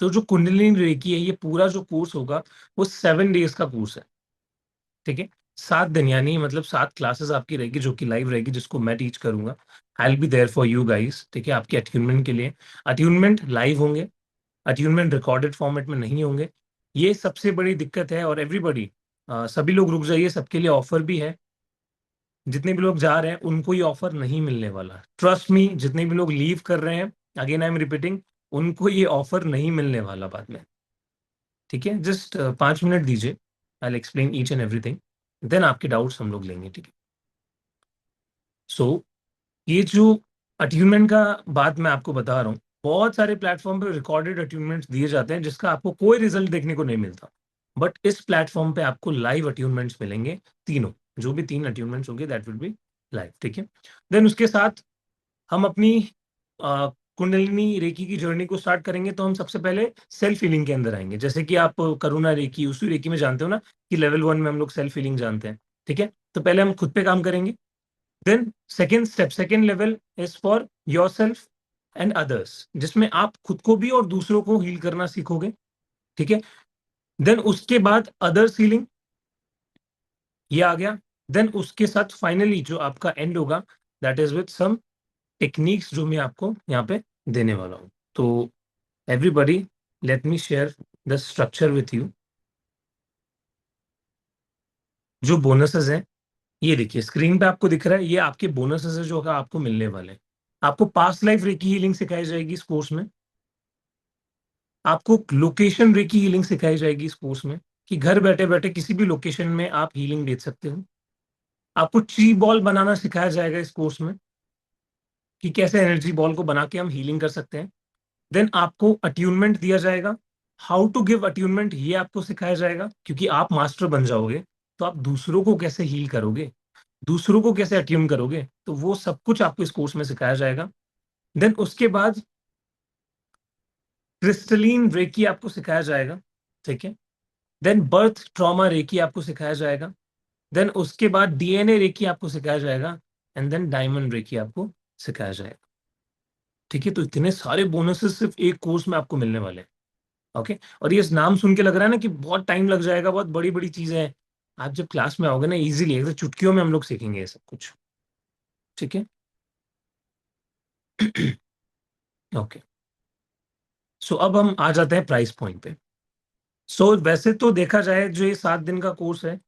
तो जो कुंडलिनी रेकी है, ये पूरा जो कोर्स होगा वो 7 डेज का कोर्स है, ठीक है। 7 दिन, यानी मतलब 7 क्लासेस आपकी रहेगी, जो कि लाइव रहेगी, जिसको मैं टीच करूंगा। I will be there for you guys, ठीक है, आपके अट्यूनमेंट के लिए। अट्यूनमेंट लाइव होंगे, अट्यूनमेंट रिकॉर्डेड फॉर्मेट में नहीं होंगे। ये सबसे बड़ी दिक्कत है। और एवरीबॉडी, सभी लोग रुक जाइए, सबके लिए ऑफर भी है। जितने भी लोग जा रहे हैं उनको ये ऑफर नहीं मिलने वाला, ट्रस्ट मी। जितने भी लोग लीव कर रहे हैं, अगेन आई एम रिपीटिंग, उनको ये ऑफर नहीं मिलने वाला बाद में, ठीक है। जस्ट 5 मिनट दीजिए, I explain each and everything, then आपके डाउट्स हम लोग लेंगे, ठीक है। सो ये जो अट्यूनमेंट का बात मैं आपको बता रहा हूँ, बहुत सारे प्लेटफॉर्म पे रिकॉर्डेड अट्यूनमेंट्स दिए जाते हैं, जिसका आपको कोई रिजल्ट देखने को नहीं मिलता। बट इस प्लेटफॉर्म पे आपको लाइव अट्यूनमेंट्स मिलेंगे, तीनों। जो भी 3 अट्यूनमेंट्स होंगे, दैट विल बी लाइव, ठीक है। देन उसके साथ हम अपनी कुंडलिनी रेकी की जर्नी को स्टार्ट करेंगे। तो हम सबसे पहले सेल्फ हीलिंग के अंदर आएंगे, जैसे कि आप करुणा रेकी, उसी रेकी में जानते हो ना, कि लेवल 1 में हम लोग सेल्फ हीलिंग जानते हैं, ठीक है। तो पहले हम खुद पे काम करेंगे। Then second step, second level is for yourself and others, जिसमें आप खुद को भी और दूसरों को हील करना सीखोगे, ठीक है। देन उसके बाद अदर्स हीलिंग, ये आ गया। देन उसके साथ फाइनली जो आपका एंड होगा, that is with some techniques, जो मैं आपको यहाँ पे देने वाला हूँ। तो everybody, let me share the structure with you. जो बोनसेस हैं, ये देखिए स्क्रीन पे आपको दिख रहा है, ये आपके बोनसेस है जो आपको मिलने वाले हैं। आपको पास्ट लाइफ रेकी हीलिंग सिखाई जाएगी इस कोर्स में। आपको लोकेशन रेकी हीलिंग सिखाई जाएगी इस कोर्स में, कि घर बैठे बैठे किसी भी लोकेशन में आप हीलिंग दे सकते हो। आपको ची बॉल बनाना सिखाया जाएगा इस कोर्स में, कि कैसे एनर्जी बॉल को बना के हम हीलिंग कर सकते हैं। देन आपको अट्यूनमेंट दिया जाएगा, हाउ टू गिव अट्यूनमेंट, ये आपको सिखाया जाएगा, क्योंकि आप मास्टर बन जाओगे तो आप दूसरों को कैसे हील करोगे, दूसरों को कैसे अट्यून करोगे, तो वो सब कुछ आपको इस कोर्स में सिखाया जाएगा। देन उसके बाद क्रिस्टलीन रेकी आपको सिखाया जाएगा, ठीक है। देन बर्थ ट्रॉमा रेकी आपको सिखाया जाएगा। देन उसके बाद डीएनए रेकी आपको सिखाया जाएगा। एंड देन डायमंड रेकी आपको सिखाया जाएगा, ठीक है। तो इतने सारे बोनसेस सिर्फ एक कोर्स में आपको मिलने वाले हैं, ओके। और ये नाम सुन के लग रहा है ना कि बहुत टाइम लग जाएगा, बहुत बड़ी बड़ी चीजें हैं। आप जब क्लास में आओगे ना, इजीली एकदम चुटकियों में हम लोग सीखेंगे ये सब कुछ, ठीक है। ओके, सो अब हम आ जाते हैं प्राइस पॉइंट पे। सो वैसे तो देखा जाए, जो ये 7 दिन का कोर्स है,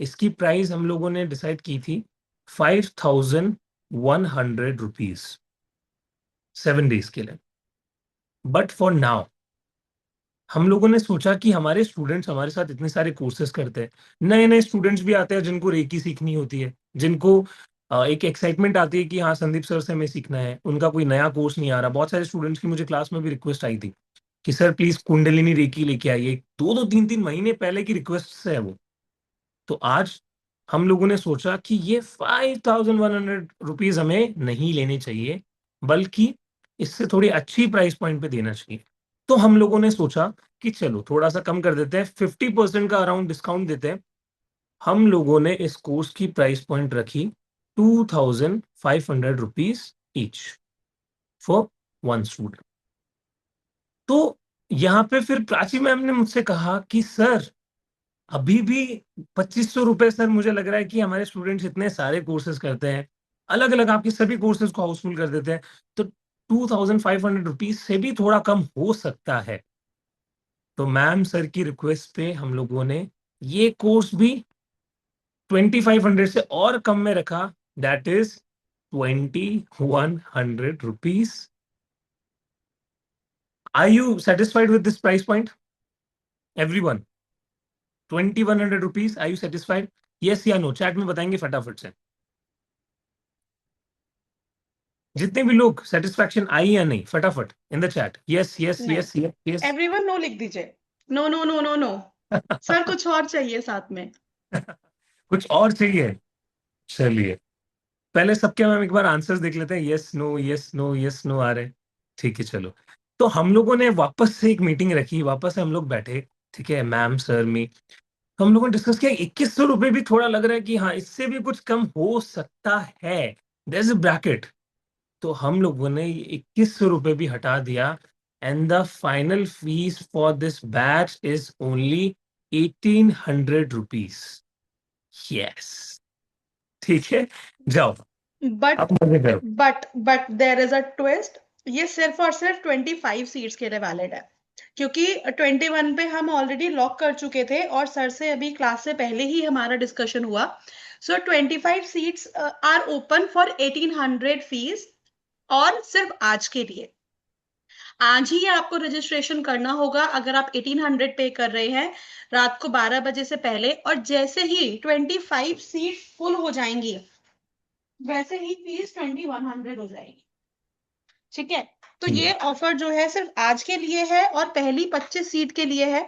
इसकी प्राइस हम लोगों ने डिसाइड की थी 5100 रुपीज 7 डेज के लिए। बट फॉर नाउ हम लोगों ने सोचा कि हमारे स्टूडेंट्स हमारे साथ इतने सारे कोर्सेज करते हैं, नए नए स्टूडेंट्स भी आते हैं जिनको रेकी सीखनी होती है, जिनको एक एक्साइटमेंट आती है कि हाँ संदीप सर से हमें सीखना है, उनका कोई नया कोर्स नहीं आ रहा। बहुत सारे स्टूडेंट्स की मुझे क्लास में भी रिक्वेस्ट आई थी कि सर प्लीज कुंडलिनी रेकी लेके आइए, 2-2 3-3 महीने पहले की रिक्वेस्ट है वो। तो आज हम लोगों ने सोचा कि ये 5100 रुपीज हमें नहीं लेने चाहिए, बल्कि इससे थोड़ी अच्छी प्राइस पॉइंट पे देना चाहिए। तो हम लोगों ने सोचा कि चलो थोड़ा सा कम कर देते हैं, 50% का अराउंड डिस्काउंट देते हैं। हम लोगों ने इस कोर्स की प्राइस पॉइंट रखी 2500 rupees each for one student. तो यहाँ पे फिर प्राची मैम ने मुझसे कहा कि सर अभी भी 2500 रुपए, सर मुझे लग रहा है कि हमारे स्टूडेंट्स इतने सारे कोर्सेज करते हैं, अलग अलग आपके सभी कोर्सेज को हाउसफुल कर देते हैं, तो 2500 रुपीज से भी थोड़ा कम हो सकता है। तो मैम सर की रिक्वेस्ट पे हम लोगों ने ये कोर्स भी 2500 से और कम में रखा, that is 2100 rupees. Are you satisfied with this price point everyone? 2100 rupees, are you satisfied? Yes या नो, चैट में बताएंगे फटाफट से. जितने भी लोग सेटिस्फैक्शन आई या नहीं, फटाफट in the chat. Yes yes yes yes yes. Everyone no लिख दीजिए. No no no no no sir, कुछ और चाहिए साथ में. कुछ और चाहिए? चलिए पहले सबके हम एक बार आंसर्स देख लेते हैं. Yes no yes no yes no आ रहे. ठीक है चलो. तो हम लोगों ने वापस से एक मीटिंग रखी, वापस से हम लोग बैठे. ठीक है, मैम सर मी, तो हम लोगों ने डिस्कस किया 2100 रुपये भी थोड़ा लग रहा है कि हाँ इससे भी कुछ कम हो सकता है. There is a bracket. तो हम लोगों ने 2100 रुपये भी हटा दिया. And the final fees for this batch is only 1800 rupees. Yes. ठीक है, जाओ बट आप मजे करो. But there is a twist. ये सिर्फ और सिर्फ 25 सीट्स के लिए वैलिड है, क्योंकि 21 पे हम ऑलरेडी लॉक कर चुके थे और सर से अभी क्लास से पहले ही हमारा डिस्कशन हुआ. So 25 seats are open for 1800 fees, और सिर्फ आज के लिए. आज ही आपको रजिस्ट्रेशन करना होगा अगर आप 1800 पे कर रहे हैं रात को 12 बजे से पहले. और जैसे ही 25 सीट फुल हो जाएंगी, वैसे ही फीस 2100 हो जाएगी. ठीक है, तो ये ऑफर जो है सिर्फ आज के लिए है और पहली 25 सीट के लिए है,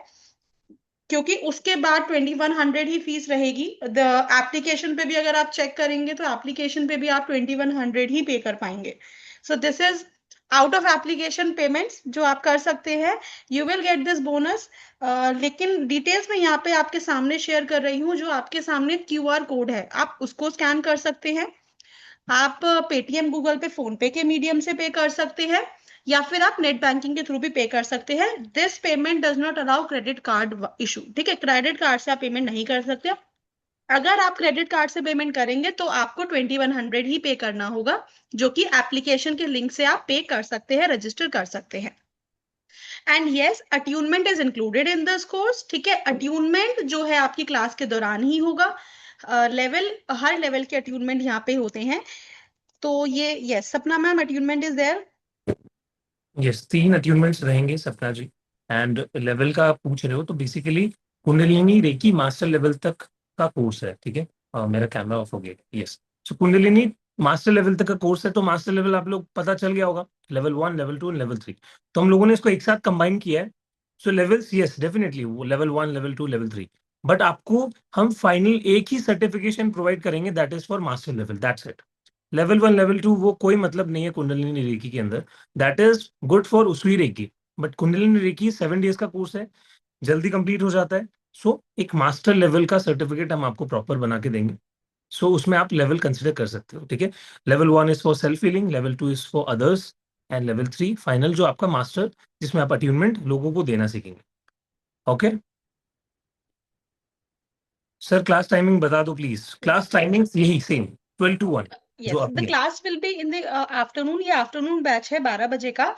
क्योंकि उसके बाद 2100 ही फीस रहेगी. द एप्लीकेशन पे भी अगर आप चेक करेंगे तो एप्लीकेशन पे भी आप 2100 ही पे कर पाएंगे. सो this is out of application payments जो आप कर सकते हैं. You will get this bonus. लेकिन डिटेल्स मैं यहाँ पे आपके सामने शेयर कर रही हूँ. जो आपके सामने QR कोड है, आप उसको स्कैन कर सकते हैं. आप पेटीएम, गूगल पे, फोन पे के मीडियम से पे कर सकते हैं, या फिर आप नेट बैंकिंग के थ्रू भी पे कर सकते हैं. This payment does not allow credit card issue. ठीक है, क्रेडिट कार्ड से आप पेमेंट नहीं कर सकते. अगर आप क्रेडिट कार्ड से पेमेंट करेंगे तो आपको 2100 ही पे करना होगा, जो कि एप्लीकेशन के लिंक से आप पे कर सकते हैं, रजिस्टर कर सकते हैं. And yes, attunement is included in this course. ठीक है, अट्यूनमेंट जो है आपकी क्लास के दौरान ही होगा. लेवल हर लेवल के अट्यूनमेंट यहाँ पे होते हैं. तो ये yes, Sapna ma'am, attunement is there. Yes, 3 attunements रहेंगे सपना जी. एंड लेवल का आप पूछ रहे हो तो basically kundalini reiki master level तक का कोर्स है. ठीक है, मेरा कैमरा ऑफ हो गया. यस, सो कुंडलिनी मास्टर लेवल तक का कोर्स है. तो मास्टर लेवल आप लोग पता चल गया होगा, लेवल 1, लेवल 2 एंड लेवल 3. तो हम लोगों ने इसको एक साथ कंबाइन किया है. सो लेवल्स, यस डेफिनेटली वो लेवल 1, लेवल 2, लेवल 3. बट आपको हम फाइनल एक ही सर्टिफिकेशन प्रोवाइड करेंगे, that is for master level, that's it. Level 1, level 2 वो कोई मतलब नहीं है कुंडलिनी रेकी के अंदर. That is good for Usui reiki. But Kundalini reiki 7 days का कोर्स है, जल्दी कंप्लीट हो जाता है. सो एक मास्टर लेवल का सर्टिफिकेट हम आपको प्रॉपर बना के देंगे. सो उसमें आप लेवल कंसिडर कर सकते हो. ठीक है, level 1 is for self healing, level 2 is for others, and level 3 final जो आपका मास्टर, जिसमें आप अट्यूनमेंट लोगों को देना सीखेंगे. ओके सर, क्लास टाइमिंग बता दो प्लीज. क्लास टाइमिंग यही सेम 12 to 1 जो yes, the आपकी. class will be in the afternoon. ये आफ्टरनून बैच है 12 बजे का.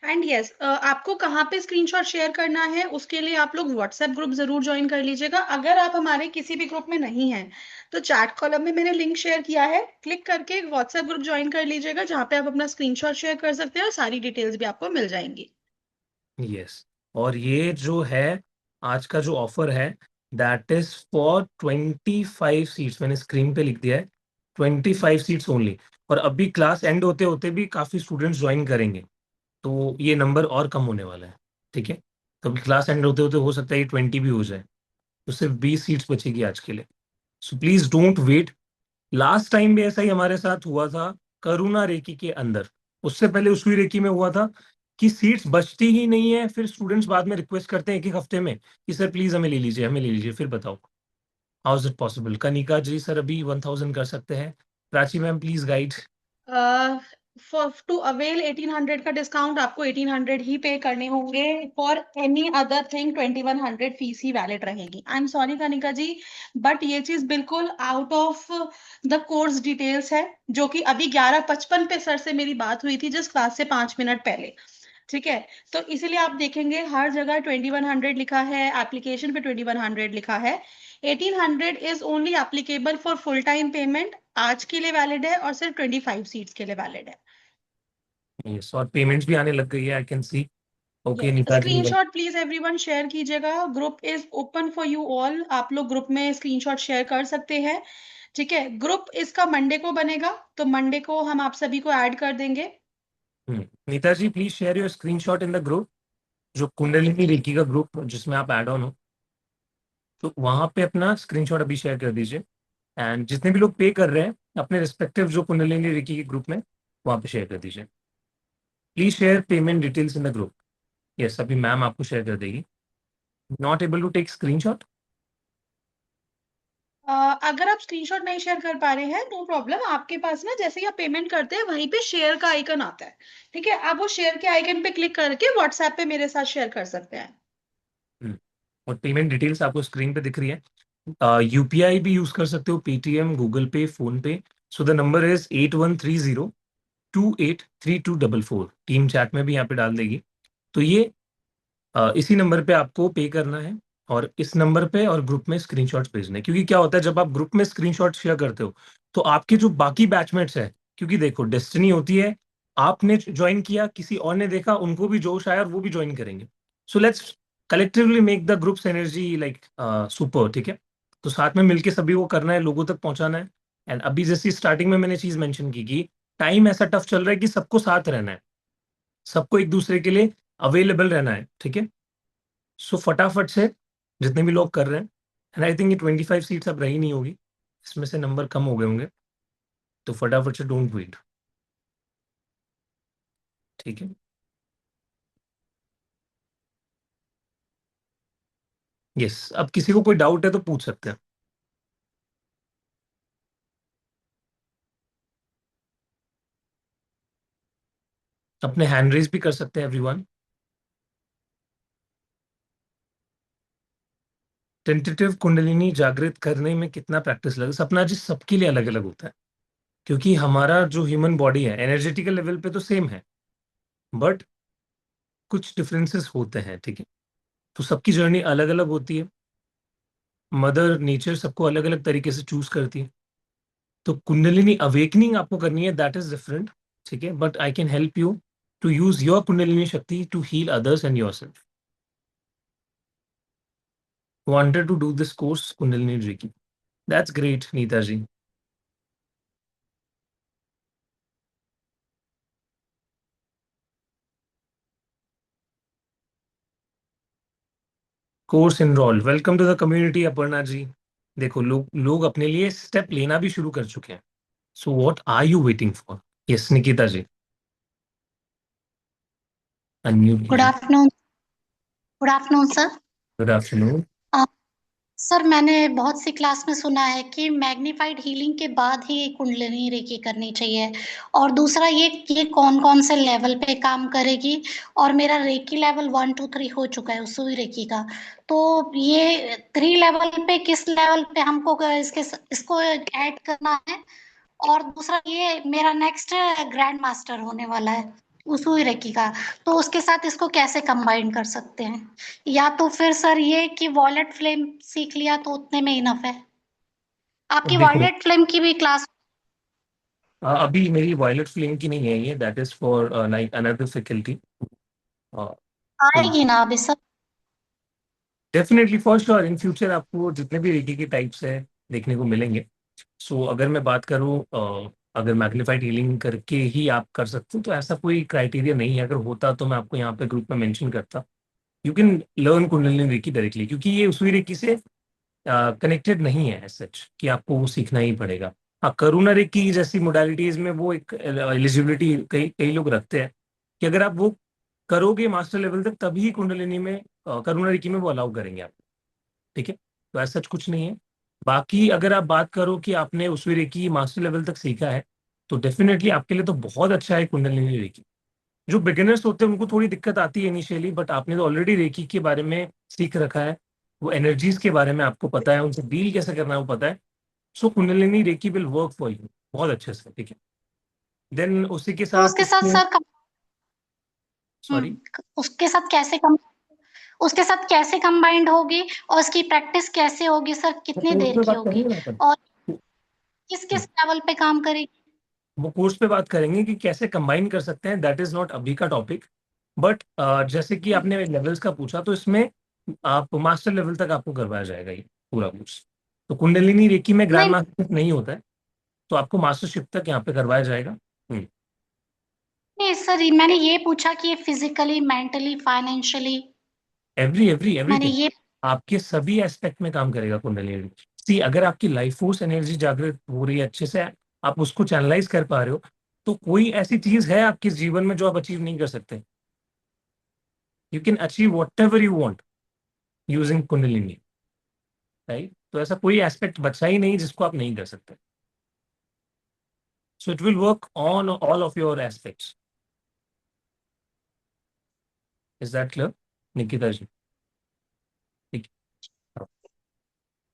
एंड yes, आपको कहाँ पे स्क्रीनशॉट शेयर करना है उसके लिए आप लोग व्हाट्सएप ग्रुप जरूर ज्वाइन कर लीजिएगा. अगर आप हमारे किसी भी ग्रुप में नहीं हैं तो चैट कॉलम में मैंने लिंक शेयर किया है, क्लिक करके व्हाट्सएप ग्रुप ज्वाइन कर लीजिएगा, जहाँ पे आप अपना स्क्रीनशॉट शेयर कर सकते हैं और सारी डिटेल्स भी आपको मिल जाएंगी. यस, और ये जो है आज का जो ऑफर है, दैट इज फॉर 25 सीट्स. मैंने स्क्रीन पे लिख दिया है 25 सीट्स ओनली. और अभी क्लास एंड होते होते भी काफी स्टूडेंट्स ज्वाइन करेंगे, तो ये नंबर और कम होने वाला है. ठीक है, तो अभी क्लास एंड होते होते हो सकता है ये 20 भी हो जाए. तो सिर्फ 20 सीट्स बचेगी आज के लिए. So please don't wait. Last time भी ऐसा ही हमारे साथ हुआ था करुणा रेकी के अंदर. उससे पहले उसवी रेकी में हुआ था कि सीट्स बचती ही नहीं है. फिर स्टूडेंट्स बाद में रिक्वेस्ट करते हैं एक एक हफ्ते में कि सर प्लीज हमें ले लीजिए, हमें ले लीजिए. फिर बताओ how is it possible? Kanika ji sir अभी 1000 कर सकते हैं. Prachi ma'am please guide. For to avail 1800 का डिस्काउंट आपको 1800 ही पे करने होंगे. For any other thing 2100 fees ही वैलिड रहेगी. I am sorry Kanika ji, but ये चीज बिल्कुल out of the course details है, जो कि अभी 11:55 पे सर से मेरी बात हुई थी जिस क्लास से 5 मिनट पहले. ठीक है, तो इसीलिए आप देखेंगे हर जगह 2100 लिखा है, एप्लीकेशन पे 2100 लिखा है. 1800 is only applicable for full time payment, आज के लिए वैलिड है और सिर्फ 25 सीट्स के लिए वैलिड है। यस, और पेमेंट्स भी आने लग गई है, I can see. Okay yes, Neeta ji. Screenshot please everyone share कीजिएगा, group is open for you all, आप लोग ग्रुप में स्क्रीनशॉट शेयर कर सकते हैं। ठीक है, ग्रुप इसका मंडे को बनेगा, तो मंडे को हम आप सभी को ऐड कर देंगे। Neeta ji please share your screenshot in the group, जो कुंडलिनी रेकी का ग्रुप जिसमें आप ऐड ऑन हो, तो वहां पे अपना स्क्रीनशॉट अभी शेयर कर दीजिए। एंड जितने भी लोग पे कर रहे हैं अपने रिस्पेक्टिव जो कुंडलिनी रेकी के ग्रुप में, वहां पे शेयर कर दीजिए। Please share payment details in the group. Yes, अभी मैम आपको शेयर कर देगी। Not able to take screenshot? अगर आप स्क्रीनशॉट नहीं शेयर कर पा रहे हैं, नो प्रॉब्लम, आपके पास ना जैसे ही आप पेमेंट करते हैं वहीं पे शेयर का आइकन आता है। ठीक है, आप वो शेयर के आइकन पे क्लिक करके व्हाट्सएप पे मेरे साथ शेयर कर सकते हैं। और पेमेंट डिटेल्स आपको स्क्रीन पे दिख रही है। यूपीआई भी यूज कर सकते हो, पेटीएम, गूगल पे, फोन पे। So the number is 8130283244। Team chat में भी यहाँ पे डाल देगी। तो ये इसी नंबर पे आपको पे करना है, और इस नंबर पे और ग्रुप में स्क्रीनशॉट्स भेजने हैं। क्योंकि क्या होता है जब आप ग्रुप में स्क्रीनशॉट शेयर करते हो, तो आपके जो बाकी बैचमेट्स है, क्योंकि देखो डेस्टिनी होती है, आपने ज्वाइन किया, किसी और ने देखा, उनको भी जोश आया और वो भी ज्वाइन करेंगे। So let's collectively make the groups energy like super. ठीक है, तो साथ में मिलके सभी को करना है, लोगों तक पहुंचाना है। एंड अभी जैसी स्टार्टिंग में मैंने चीज मेंशन की कि टाइम ऐसा टफ चल रहा है कि सबको साथ रहना है, सबको एक दूसरे के लिए अवेलेबल रहना है। ठीक है, सो फटाफट से जितने भी लोग कर रहे हैं, एंड आई थिंक ये 25 सीट्स अब रही नहीं होगी, इसमें से नंबर कम हो गए होंगे, तो फटाफट से डोंट वेट। ठीक है, यस, अब किसी को कोई डाउट है तो पूछ सकते हैं। अपने हैंड रेज भी कर सकते हैं एवरीवन। टेंटेटिव कुंडलिनी जागृत करने में कितना प्रैक्टिस लगे? सपना जी, सबके लिए अलग अलग होता है, क्योंकि हमारा जो ह्यूमन बॉडी है एनर्जेटिकल लेवल पे तो सेम है, बट कुछ डिफरेंसेस होते हैं। ठीक है, तो सबकी जर्नी अलग अलग होती है, मदर नेचर सबको अलग अलग तरीके से चूज करती है। तो कुंडलिनी अवेकनिंग आपको करनी है, दैट इज डिफरेंट। ठीक है, but I can help you to use your Kundalini shakti to heal others and yourself. Wanted to do this course Kundalini reiki? That's great Neeta ji. Course enrol, welcome to the community Aparna ji. देखो लोग लोग अपने लिए स्टेप लेना भी शुरू कर चुके हैं। So what are you waiting for? Yes Nikita ji, unmute good कीजिए। Afternoon. Good afternoon sir. Good afternoon. Sir मैंने बहुत सी क्लास में सुना है कि मैग्नीफाइड हीलिंग के बाद ही कुंडलिनी रेकी करनी चाहिए, और दूसरा ये कौन कौन से लेवल पे काम करेगी। और मेरा रेकी लेवल 1 2 3 हो चुका है सुई रेकी का, तो ये 3 लेवल पे किस लेवल पे हमको इसको ऐड करना है। और दूसरा ये मेरा नेक्स्ट ग्रैंड मास्टर होने वाला है उसूई रेकी का, तो उसके साथ इसको कैसे कंबाइन कर सकते हैं। या तो फिर सर ये कि वॉलेट फ्लेम सीख लिया तो उतने में इनफ है। आपकी देखो वॉलेट फ्लेम की भी क्लास अभी मेरी वायलेट फ्लेम की नहीं है ये, that is for like another faculty. आएगी ना अभी sir. Definitely for sure in future आपको जितने भी रेकी के टाइप्स है देखने को मिलेंगे। सो अगर मैं बात करूँ, अगर मैग्नीफाइड हीलिंग करके ही आप कर सकते हो तो ऐसा कोई क्राइटेरिया नहीं है। अगर होता तो मैं आपको यहाँ पे ग्रुप में मेंशन करता। You can learn Kundalini reiki directly, क्योंकि ये उसी रेकी से कनेक्टेड नहीं है सच कि आपको वो सीखना ही पड़ेगा। हाँ, करुणा रेकी जैसी मोडालिटीज में वो एक एलिजिबिलिटी कई कई लोग रखते हैं कि अगर आप वो करोगे मास्टर लेवल तक तभी कुंडलिनी में करुणा रेकी में वो अलाउ करेंगे आप। ठीक है, तो ऐसा सच कुछ नहीं है। बाकी अगर आप बात करो कि आपने उस रेकी मास्टर लेवल तक सीखा है, तो डेफिनेटली आपके लिए तो बहुत अच्छा है कुंडलिनी रेकी। जो बिगिनर्स होते हैं उनको थोड़ी दिक्कत आती है इनिशियली, बट आपने तो ऑलरेडी रेकी के बारे में सीख रखा है, वो एनर्जीज के बारे में आपको पता है, उनसे डील कैसे करना है वो पता है। So Kundalini reiki will work for you बहुत अच्छे से। ठीक है, देन उसी के तो साथ उसके साथ इसमें, सर सॉरी, उसके साथ कैसे कम उसके साथ कैसे कंबाइंड होगी और उसकी प्रैक्टिस कैसे होगी सर, वो कितनी कोर्स देर पे की बात होगी करेंगे ना अपन। और किस किस लेवल पे काम करेगी? वो कोर्स पे बात करेंगे कि कैसे कंबाइन कर सकते हैं, दैट इज नॉट अभी का टॉपिक। बट जैसे कि आपने लेवल्स का पूछा, तो इसमें आप मास्टर लेवल तक आपको करवाया जाएगा ये पूरा कोर्स। तो कुंडलिनी रेकी में ग्रैंड नहीं मास्टर नहीं होता है, तो आपको मास्टरशिप तक यहाँ पे करवाया जाएगा। नहीं सर, मैंने ये पूछा कि ये फिजिकली, मेंटली, फाइनेंशियली, मैंने एवरीथिंग ये आपके सभी एस्पेक्ट में काम करेगा कुंडलिनी। सी, अगर आपकी लाइफ फोर्स एनर्जी जागृत हो रही है अच्छे से, आप उसको चैनलाइज कर पा रहे हो, तो कोई ऐसी चीज है आपके जीवन में जो आप अचीव नहीं कर सकते। You can achieve what ever you want using kundalini, right? तो ऐसा कोई एस्पेक्ट बचा ही नहीं जिसको आप नहीं कर सकते। So it will work on all of your aspects. Is that clear, Nikita ji?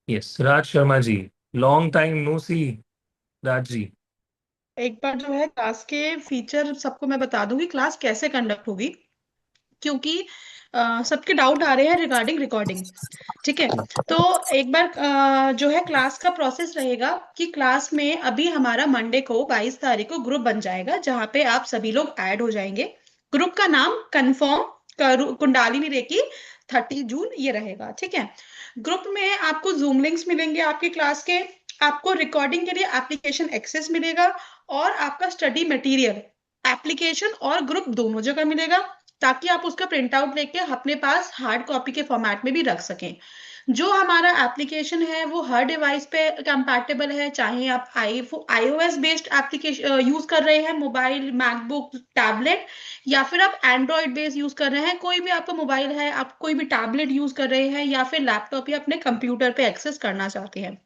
Yes, Raj Sharma ji, long time no see. Raj ji. एक बार जो है क्लास के फीचर सबको मैं बता दूंगी, क्लास कैसे कंडक्ट होगी, क्योंकि सबके डाउट आ रहे हैं रिगार्डिंग रिकॉर्डिंग। ठीक है, तो एक बार जो है क्लास का प्रोसेस रहेगा कि क्लास में अभी हमारा मंडे को 22 तारीख को ग्रुप बन जाएगा, जहां पे आप सभी लोग ऐड हो जाएंगे। ग्रुप का नाम कंफर्म कुंडालिनी रेकी 30 जून ये रहेगा। ठीक है, ग्रुप में आपको जूम लिंक्स मिलेंगे आपके क्लास के, आपको रिकॉर्डिंग के लिए एप्लीकेशन एक्सेस मिलेगा, और आपका स्टडी मटेरियल एप्लीकेशन और ग्रुप दोनों जगह मिलेगा, ताकि आप उसका प्रिंट आउट लेके अपने पास हार्ड कॉपी के फॉर्मेट में भी रख सकें। जो हमारा एप्लीकेशन है वो हर डिवाइस पे कंपैटिबल है, चाहे आप iOS बेस्ड एप्लीकेशन यूज कर रहे हैं, मोबाइल, मैकबुक, टैबलेट, या फिर आप एंड्रॉइड बेस्ड यूज कर रहे हैं, कोई भी आपका मोबाइल है, आप कोई भी टैबलेट यूज कर रहे हैं, या फिर लैपटॉप या अपने कंप्यूटर पे एक्सेस करना चाहते हैं।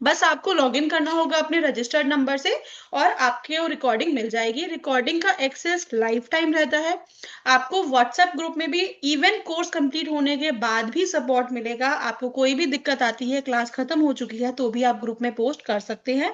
बस आपको लॉगिन करना होगा अपने रजिस्टर्ड नंबर से, और आपके रिकॉर्डिंग मिल जाएगी। रिकॉर्डिंग का एक्सेस लाइफ टाइम रहता है। आपको व्हाट्सएप ग्रुप में भी इवन कोर्स कंप्लीट होने के बाद भी सपोर्ट मिलेगा। आपको कोई भी दिक्कत आती है, क्लास खत्म हो चुकी है, तो भी आप ग्रुप में पोस्ट कर सकते हैं।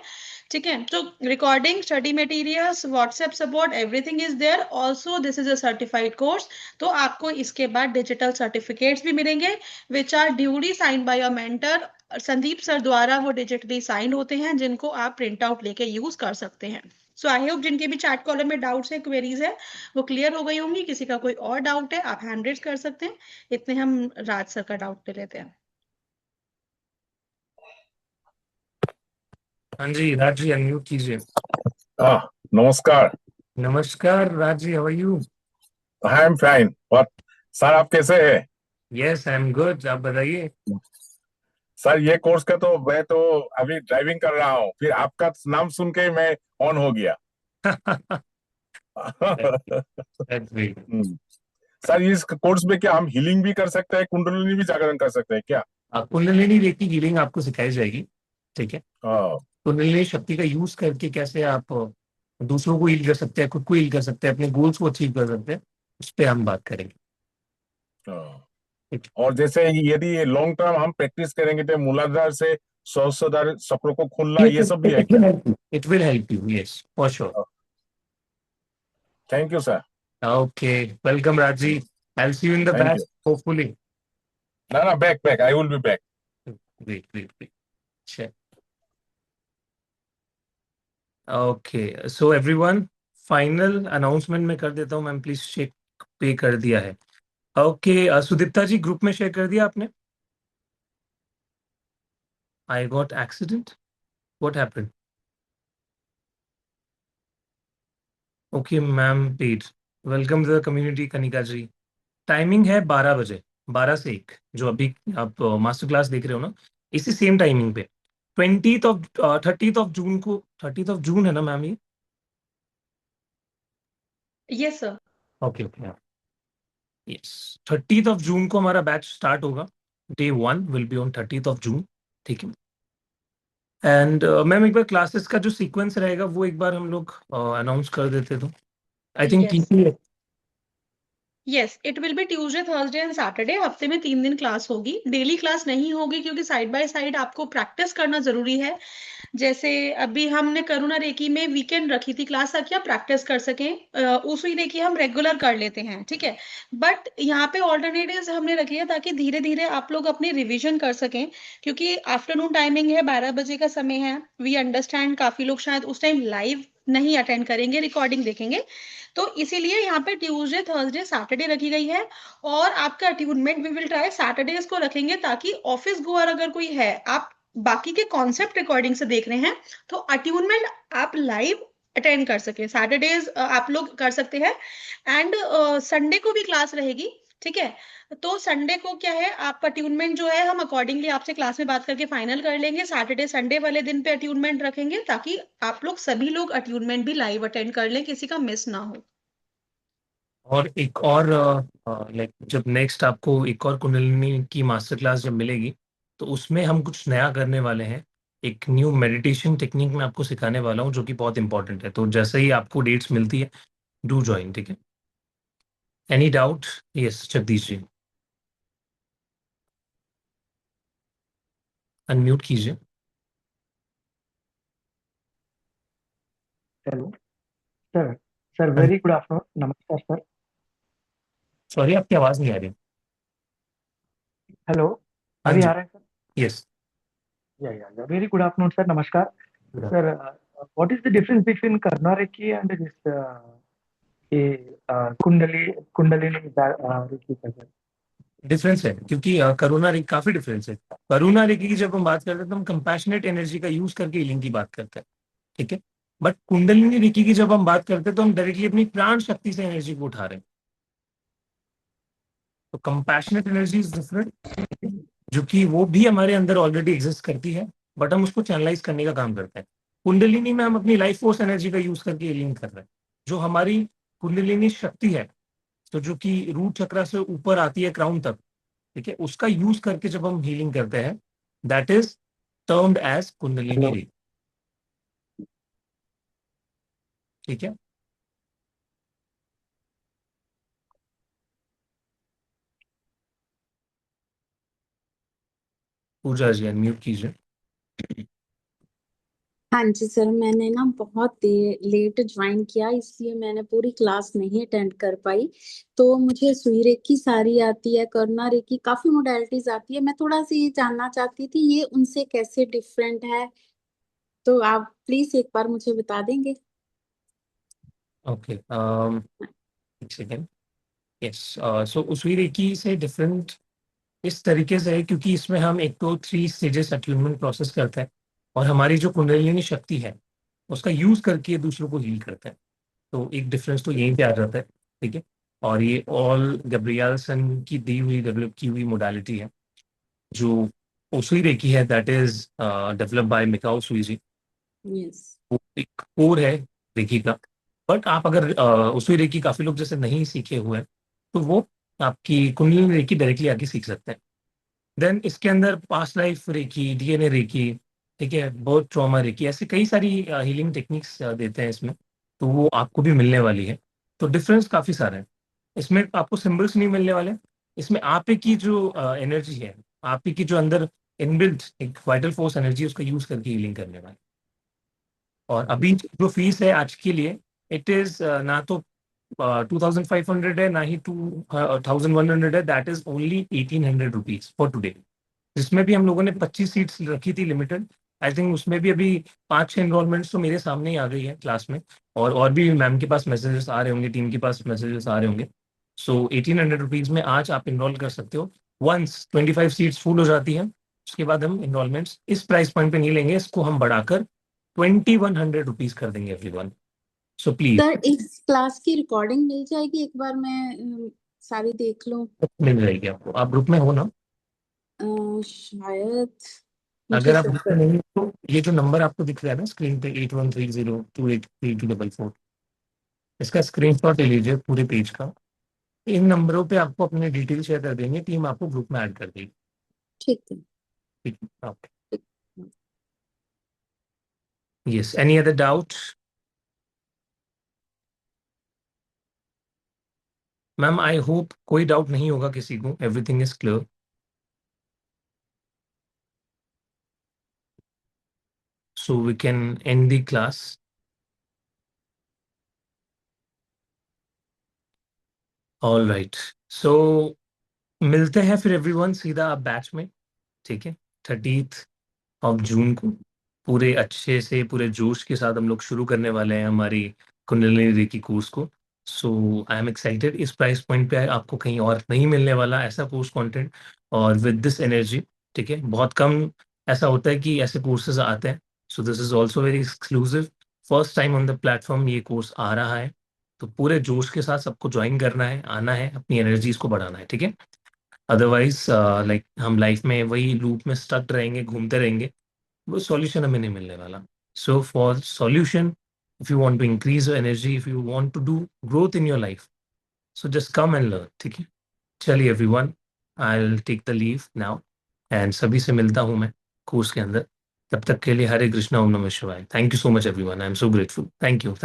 ठीक है, तो recording, study materials, WhatsApp support, everything is there. Also this is a certified course, तो आपको इसके बाद डिजिटल सर्टिफिकेट्स भी मिलेंगे, which are duly signed by your mentor Sandeep sir द्वारा। वो डिजिटली साइंड होते हैं, जिनको आप प्रिंट आउट लेके यूज कर सकते हैं। सो आई होप जिनके भी चैट कॉलम में डाउट्स है, क्वेरीज है, वो क्लियर हो गई होंगी। किसी का कोई और डाउट है, आप हैंड रेज कर सकते हैं। इतने हम राज सर का डाउट ले लेते हैं। हाँ जी, राज जी अनम्यूट कीजिए। नमस्कार। नमस्कार Raj ji, how are you? I am fine. और सर आप कैसे हैं? यस, आई एम गुड, आप बताइए। सर ये कोर्स का तो मैं तो अभी ड्राइविंग कर रहा हूँ, फिर आपका नाम सुन के मैं ऑन हो गया। That's great. सर इस कोर्स में क्या हम हीलिंग भी कर सकते हैं, कुंडलिनी भी जागरण कर सकते हैं क्या? कुंडलिनी रेकी हीलिंग आपको सिखाई जाएगी। ठीक है, हाँ। कुंडलिनी शक्ति का यूज करके कैसे आप दूसरों को हील कर सकते हैं, खुद को हील कर सकते हैं, अपने गोल्स को अचीव कर सकते हैं, उस पर हम बात करेंगे। ठीक और जैसे यदि लॉन्ग टर्म हम प्रैक्टिस करेंगे तो मूलाधार से सहस्त्रधार चक्रों को खोलना, है। ये सब भी है क्या? It will help you, yes for sure. Thank you sir. Okay, welcome Raj ji. I will see you in the Thank back you. Hopefully. No, back. I will be back. Great. Sure. Okay, so everyone, final announcement में कर देता हूँ। Ma'am please check पे कर दिया है। Okay, Sudipta ji group में share कर दिया आपने? I got accident, what happened? Okay ma'am, paid. Welcome to the community Kanika ji. Timing है 12 बजे, 12 से 1, जो अभी आप मास्टर क्लास देख रहे हो ना, इसी सेम टाइमिंग पे 30th ऑफ जून को। 30th ऑफ जून है ना मैम ये? Yes sir. Okay, yes, 30th of June को हमारा बैच स्टार्ट होगा। Day 1 will be on 30th of June. ठीक है, एंड मैम एक बार क्लासेस का जो सीक्वेंस रहेगा वो एक बार हम लोग अनाउंस कर देते तो I think Yes. Yes, it will be Tuesday, Thursday and Saturday. हफ्ते में 3 दिन क्लास होगी। डेली क्लास नहीं होगी, क्योंकि साइड बाय साइड आपको प्रैक्टिस करना जरूरी है। जैसे अभी हमने करुणा रेकी में वीकेंड रखी थी क्लास, ताकि आप प्रैक्टिस कर सकें। उसी रेकी हम रेगुलर कर लेते हैं, ठीक है। बट यहाँ पे ऑल्टरनेटिव्स हमने रखी है ताकि धीरे धीरे आप लोग अपनी रिवीजन कर सकें, क्योंकि आफ्टरनून टाइमिंग है, 12 बजे का समय है। वी अंडरस्टैंड काफी लोग शायद उस टाइम लाइव नहीं अटेंड करेंगे, रिकॉर्डिंग देखेंगे, तो इसीलिए यहाँ पे ट्यूसडे, थर्सडे, सैटरडे रखी गई है। और आपका attunement we will try Saturdays को रखेंगे, ताकि ऑफिस गोअर अगर कोई है, आप बाकी के कॉन्सेप्ट रिकॉर्डिंग से देख रहे हैं, तो अट्यूनमेंट आप लाइव अटेंड कर सके। सैटरडेज आप लोग कर सकते हैं, एंड संडे को भी क्लास रहेगी, ठीक है। तो संडे को क्या है, आप अट्यूनमेंट जो है हम अकॉर्डिंगली आपसे क्लास में बात करके फाइनल कर लेंगे। सैटरडे संडे वाले दिन पे अट्यूनमेंट रखेंगे, ताकि आप लोग सभी लोग अट्यूनमेंट भी लाइव अटेंड कर लें, किसी का मिस ना हो। और एक और लाइक जब नेक्स्ट आपको एक और कुंडलिनी की मास्टर क्लास जब मिलेगी, तो उसमें हम कुछ नया करने वाले हैं। एक न्यू मेडिटेशन टेक्निक मैं आपको सिखाने वाला हूँ, जो कि बहुत इंपॉर्टेंट है। तो जैसे ही आपको डेट्स मिलती है, डू ज्वाइन, ठीक है। Any doubt? Yes, Jagdish ji, unmute कीजिए। Hello sir. Sir very good afternoon, नमस्कार सर। सॉरी, आपकी आवाज नहीं आ रही। हेलो, हाँ अभी जी। आ रहा है sir? Yes. Yeah very good afternoon sir, नमस्कार sir. What is the difference between Karuna reiki and this Kundalini reiki sir? Difference है, क्योंकि करुणा रेकी काफी डिफरेंस है। करुणा रेकी की जब हम बात करते हैं तो हम कंपैशनेट एनर्जी का यूज करके हीलिंग की बात करते हैं, ठीक है। बट कुंडलिनी रेकी की जब हम बात करते हैं तो हम डायरेक्टली अपनी प्राण शक्ति से एनर्जी को उठा रहे हैं। तो कंपैशनेट एनर्जी इज डिफरेंट, जो कि वो भी हमारे अंदर ऑलरेडी एग्जिस्ट करती है, बट हम उसको चैनलाइज करने का काम करते हैं। कुंडलिनी में हम अपनी लाइफ फोर्स एनर्जी का यूज करके हीलिंग कर रहे हैं। जो हमारी कुंडलिनी शक्ति है, तो जो कि रूट चक्र से ऊपर आती है क्राउन तक, ठीक है, उसका यूज करके जब हम हीलिंग करते हैं, that is termed as Kundalini ray, ठीक है। पूजा जी, अनम्यूट कीजिए। हाँ जी सर, मैंने ना बहुत लेट ज्वाइन किया, इसलिए मैंने पूरी क्लास नहीं अटेंड कर पाई। तो मुझे सुई रेकी सारी आती है, करुणा रेकी काफी मोडेलिटीज आती है। मैं थोड़ा सा ये जानना चाहती थी, ये उनसे कैसे डिफरेंट है, तो आप प्लीज एक बार मुझे बता देंगे? ओके, एक सेकेंड। यस, सो उसी रेकी से डिफरेंट इस तरीके से है, क्योंकि इसमें हम एक तो 3 स्टेजेस अट्यूनमेंट प्रोसेस करते हैं, और हमारी जो कुंडलिनी शक्ति है उसका यूज करके दूसरों को हील करते हैं। तो एक डिफरेंस तो यहीं पे आ जाता है, ठीक है। और ये ऑल गैब्रियलसन की दी हुई, डेवलप की हुई मोडालिटी है, जो ओसुई रेकी है, that is develop by Mikao सुईजी। यस। वो एक कोर है रेकी का। बट आप अगर ओसुई रेकी काफी लोग जैसे नहीं सीखे हुए हैं, तो वो आपकी कुंडलिनी रेकी डायरेक्टली आके सीख सकते हैं। देन इसके अंदर past life reiki, DNA reiki, ठीक है, बहुत ट्रॉमा रेकी, ऐसे कई सारी हीलिंग टेक्निक्स देते हैं इसमें। तो वो आपको भी मिलने वाली है। तो डिफरेंस काफी सारे हैं। इसमें आपको सिंबल्स नहीं मिलने वाले। इसमें आप ही की जो एनर्जी है, आप ही की जो अंदर इनबिल्ट एक वाइटल फोर्स एनर्जी, उसका यूज करके हीलिंग करने वाले। और अभी जो फीस है आज के लिए, इट इज ना तो 2500 है, ना ही 2100 है, that is only 1800 rupees for today. जिसमें भी हम लोगों ने 25 सीट्स रखी थी लिमिटेड। आई थिंक उसमें भी अभी 5-6 एनरोलमेंट्स तो मेरे सामने ही आ गई है क्लास में। और भी मैम के पास मैसेजेस आ रहे होंगे, टीम के पास मैसेजेस आ रहे होंगे। सो 1800 रुपीज में आज आप इनरोल कर सकते हो। वंस 25 सीट्स फुल हो जाती है, उसके बाद हम इनरोलमेंट्स इस प्राइस पॉइंट पे नहीं लेंगे, इसको हम बढ़ाकर 2100 रुपीज कर देंगे एवरीवन। So please. सर इस क्लास की रिकॉर्डिंग मिल जाएगी? एक बार मैं सारी देख लूं। मिल जाएगी आपको, आप ग्रुप में हो ना? शायद मुझे अगर आप चेक ग्रुप में नहीं हो, तो ये जो नंबर आपको दिख रहा है ना स्क्रीन पे, 8130283244, इसका स्क्रीनशॉट ले लीजिए पूरे पेज का। इन नंबरों पे आपको अपने डिटेल शेयर कर देंगे, टीम आपको ग्रुप में ऐड कर देगी। ठीक है। ठीक है, okay. Yes, any other doubt? Ma'am, I hope कोई डाउट नहीं होगा किसी को, everything is clear. so we can end the class. All right. So मिलते हैं फिर एवरीवन सीधा बैच में, ठीक है, 30th ऑफ जून को पूरे अच्छे से पूरे जोश के साथ हम लोग शुरू करने वाले हैं हमारी कुंडलिनी रेकी कोर्स को. सो आई एम एक्साइटेड. इस प्राइस पॉइंट पे आपको कहीं और नहीं मिलने वाला ऐसा कोर्स कंटेंट और विद दिस एनर्जी, ठीक है. बहुत कम ऐसा होता है कि ऐसे कोर्सेज आते हैं. सो this is also very exclusive. First time on the platform ये कोर्स आ रहा है, तो पूरे जोश के साथ सबको ज्वाइन करना है, आना है, अपनी एनर्जीज को बढ़ाना है, ठीक है. अदरवाइज लाइक हम लाइफ में वही लूप में स्टक रहेंगे, घूमते रहेंगे, वो सॉल्यूशन हमें नहीं मिलने वाला. So for solution, if you want to increase your energy, if you want to do growth in your life, so just come and learn, ठीक है. चलिए everyone, I will take the leave now and सभी से मिलता हूँ मैं course के अंदर. तब तक के लिए हरे कृष्णा, ओम नमः शिवाय. Thank you so much everyone. I am so grateful. Thank you.